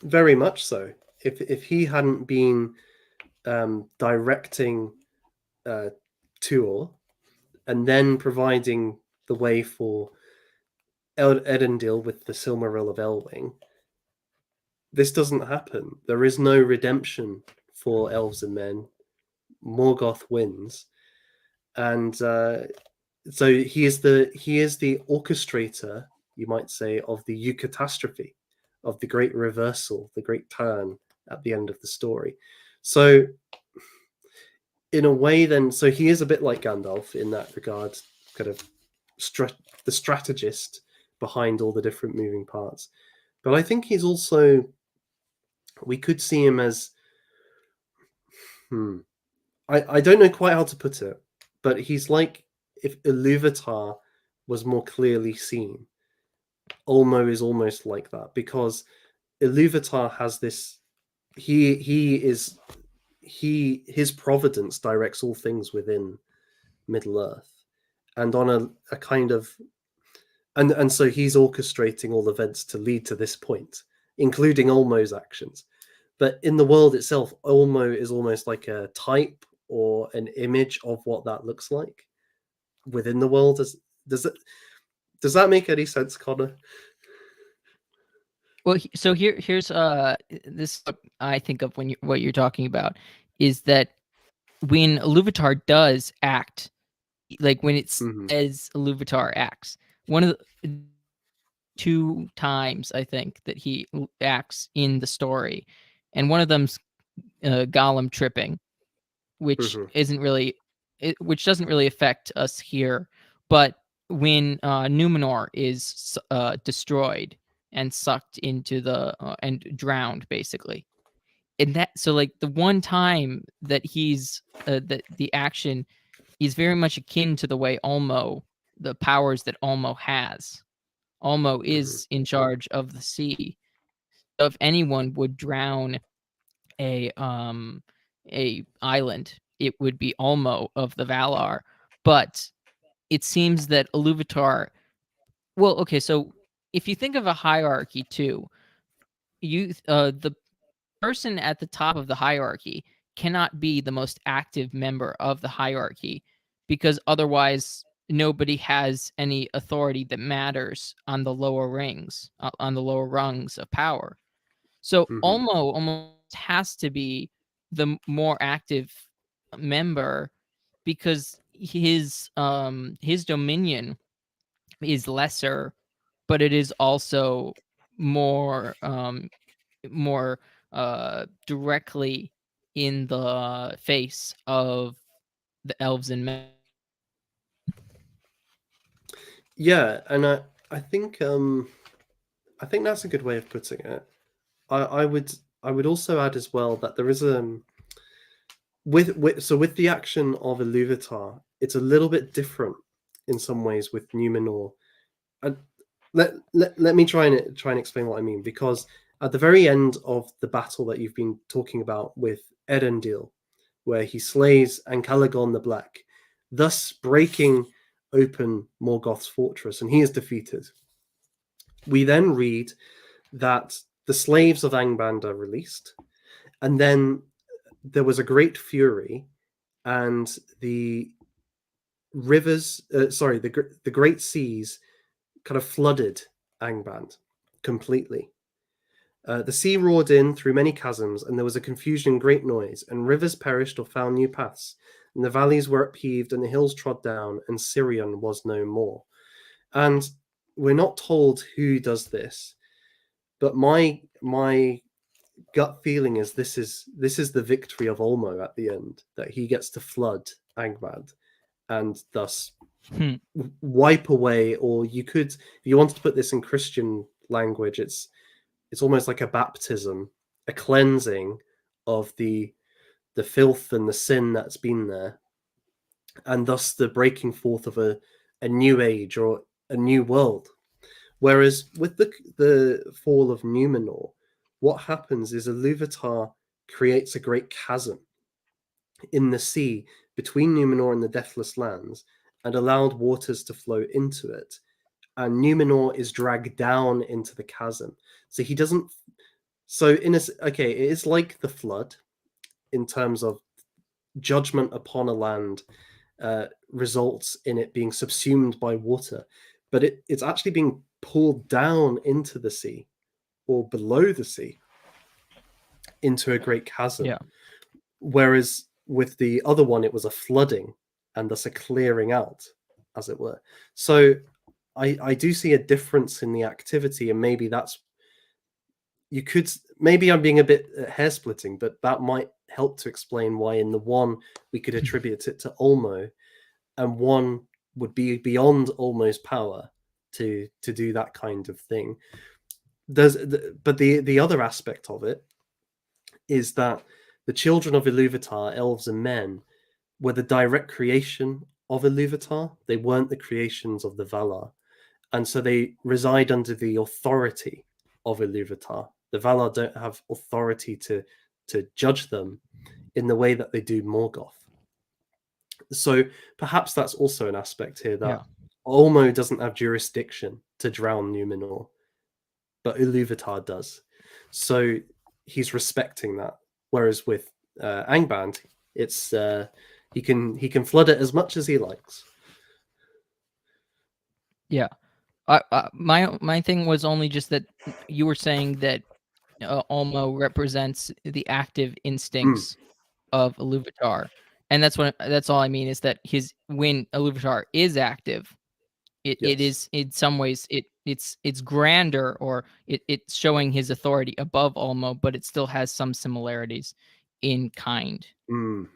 Very much so. If he hadn't been directing uh, Tuor and then providing the way for Edendil with the Silmaril of Elwing, this doesn't happen. There is no redemption for elves and men. Morgoth wins, and so he is the orchestrator, you might say, of the eucatastrophe, of the great reversal, the great turn at the end of the story. So in a way, then, so he is a bit like Gandalf in that regard, kind of the strategist behind all the different moving parts. But I think he's also, we could see him as, hmm, I don't know quite how to put it, but he's like if Iluvatar was more clearly seen. Ulmo is almost like that because Iluvatar has this. His providence directs all things within Middle Earth, and on a kind of, and so he's orchestrating all events to lead to this point, including Ulmo's actions. But in the world itself, Ulmo is almost like a type or an image of what that looks like within the world. Does it does that make any sense, Connor? Well, so here's this I think of when what you're talking about is that when Iluvatar does act, like when it Hmm. says Iluvatar acts, one of the two times I think that he acts in the story, and one of them's Gollum tripping, which Hmm. isn't really which doesn't really affect us here, but when Numenor is destroyed and sucked into the and drowned basically, and that, so like the one time that he's that the action is very much akin to the way Ulmo, the powers that Ulmo has. Ulmo Hmm. is in charge of the sea. So if anyone would drown a um a island, it would be Ulmo of the Valar. But it seems that Iluvatar, well, okay, so if you think of a hierarchy too, the person at the top of the hierarchy cannot be the most active member of the hierarchy, because otherwise nobody has any authority that matters on the lower rings, on the lower rungs of power. So Hmm. Ulmo almost has to be the more active member, because his dominion is lesser, but it is also more more directly in the face of the elves and men. Yeah, and I think that's a good way of putting it. I would also add as well that there is with the action of Iluvatar, it's a little bit different in some ways with Numenor. And let me try and explain what I mean, because at the very end of the battle that you've been talking about with Erendil, where he slays Ancalagon the Black, thus breaking open Morgoth's fortress, and he is defeated. We then read that the slaves of Angband are released, and then there was a great fury, and the rivers, the great seas kind of flooded Angband completely. The sea roared in through many chasms, and there was a confusion and great noise, and rivers perished or found new paths, and the valleys were upheaved, and the hills trod down, and Sirion was no more. And we're not told who does this, but my gut feeling is this is the victory of Ulmo at the end, that he gets to flood Angband and thus Hmm. wipe away, or you could, if you wanted to put this in Christian language, it's almost like a baptism, a cleansing of the filth and the sin that's been there, and thus the breaking forth of a new age or a new world. Whereas with the fall of Numenor, what happens is Iluvatar creates a great chasm in the sea between Numenor and the Deathless Lands, and allowed waters to flow into it. And Numenor is dragged down into the chasm. So he doesn't. So okay, it is like the flood in terms of judgment upon a land results in it being subsumed by water, but it's actually being pulled down into the sea or below the sea into a great chasm. Yeah. Whereas with the other one, it was a flooding and thus a clearing out, as it were. So I do see a difference in the activity, and maybe that's, you could, maybe I'm being a bit hair splitting, but that might help to explain why in the one we could attribute it to Ulmo, and one would be beyond Ulmo's power to do that kind of thing. But the other aspect of it is that the children of Iluvatar, elves and men, were the direct creation of Iluvatar. They weren't the creations of the Valar, and so they reside under the authority of Iluvatar. The Valar don't have authority to judge them in the way that they do Morgoth. So perhaps that's also an aspect here, Yeah. that Ulmo doesn't have jurisdiction to drown Numenor, but Iluvatar does. So he's respecting that. Whereas with Angband, it's he can flood it as much as he likes. Yeah. My thing was only just that you were saying that Ulmo represents the active Mm, instincts of Iluvatar, and that's all I mean, is that his when Iluvatar is active, it yes. is in some ways it's grander, or it's showing his authority above Ulmo, but it still has some similarities in kind. Mm.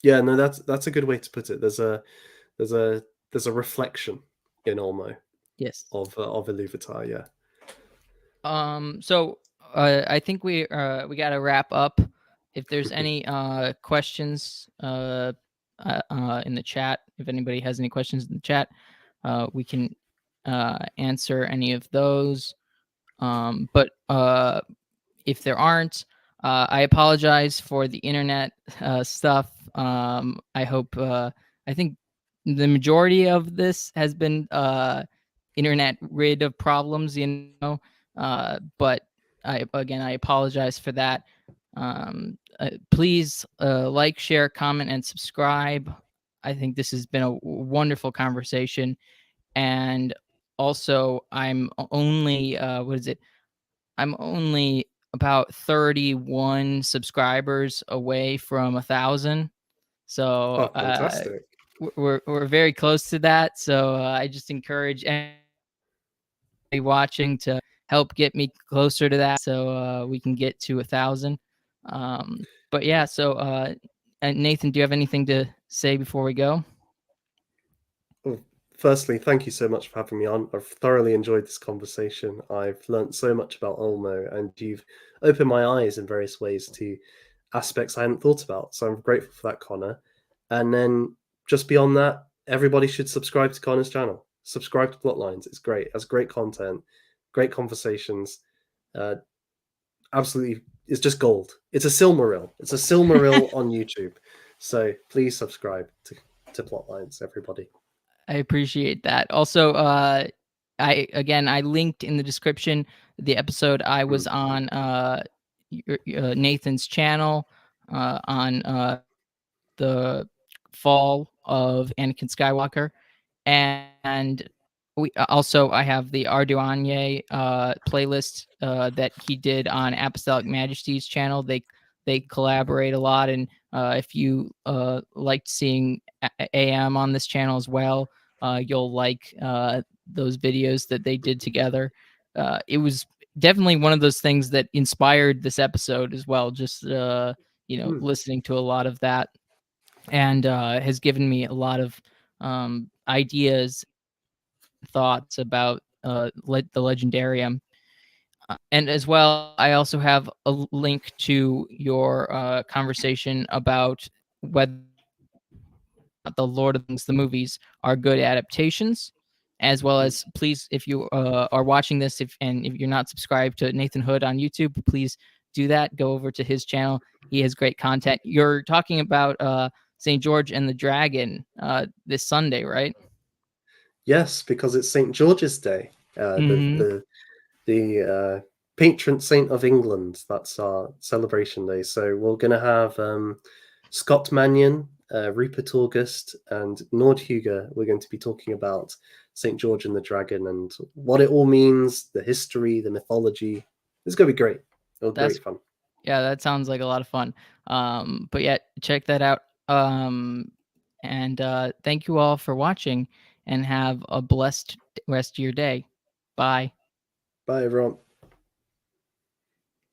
Yeah, no, that's a good way to put it. There's a there's a reflection in Ulmo Yes. of Iluvatar. Yeah. So I think we got to wrap up. If there's any questions in the chat, if anybody has any questions in the chat, we can answer any of those. But if there aren't, I apologize for the internet stuff. I hope, I think the majority of this has been internet rid of problems, but I apologize for that. Please like, share, comment, and subscribe. I think this has been a wonderful conversation. And also, I'm only, what is it? I'm only about 31 subscribers away from 1,000. So Oh, fantastic. we're very close to that. So I just encourage anybody watching to help get me closer to that, so we can get to 1,000. But yeah, so and Nathan, do you have anything to say before we go? Well, firstly, thank you so much for having me on. I've thoroughly enjoyed this conversation. I've learnt so much about Ulmo, and you've opened my eyes in various ways to aspects I hadn't thought about. So I'm grateful for that, Connor. And then just beyond that, everybody should subscribe to Connor's channel. Subscribe to Plotlines. It's great. It has great content, great conversations. Uh, Absolutely, it's just gold. It's a Silmaril. It's a Silmaril on YouTube. So please subscribe to Plotlines, everybody. I appreciate that. Also, I linked in the description the episode I was Mm. on Nathan's channel on the fall of Anakin Skywalker, and I have the Arduanye playlist that he did on Apostolic Majesty's channel. They collaborate a lot, and if you liked seeing AM on this channel as well, you'll like those videos that they did together. It was definitely one of those things that inspired this episode as well. Just Mm. listening to a lot of that, and has given me a lot of ideas, thoughts about the Legendarium. And as well, I also have a link to your conversation about whether the Lord of the Rings, the movies, are good adaptations, as well Mm. as please, if you are watching this, if you're not subscribed to Nathan Hood on YouTube, please do that. Go over to his channel. He has great content. You're talking about St. George and the Dragon this Sunday, right? Yes, because it's St. George's Day, Mm-hmm. the patron saint of England. That's our celebration day. So we're going to have Scott Mannion, Rupert August, and Nord Hugo. We're going to be talking about St. George and the Dragon and what it all means, the history, the mythology. It's going to be great. It'll be That's great fun. Yeah, that sounds like a lot of fun. But yeah, check that out. And thank you all for watching, and have a blessed rest of your day. Bye. Bye, everyone.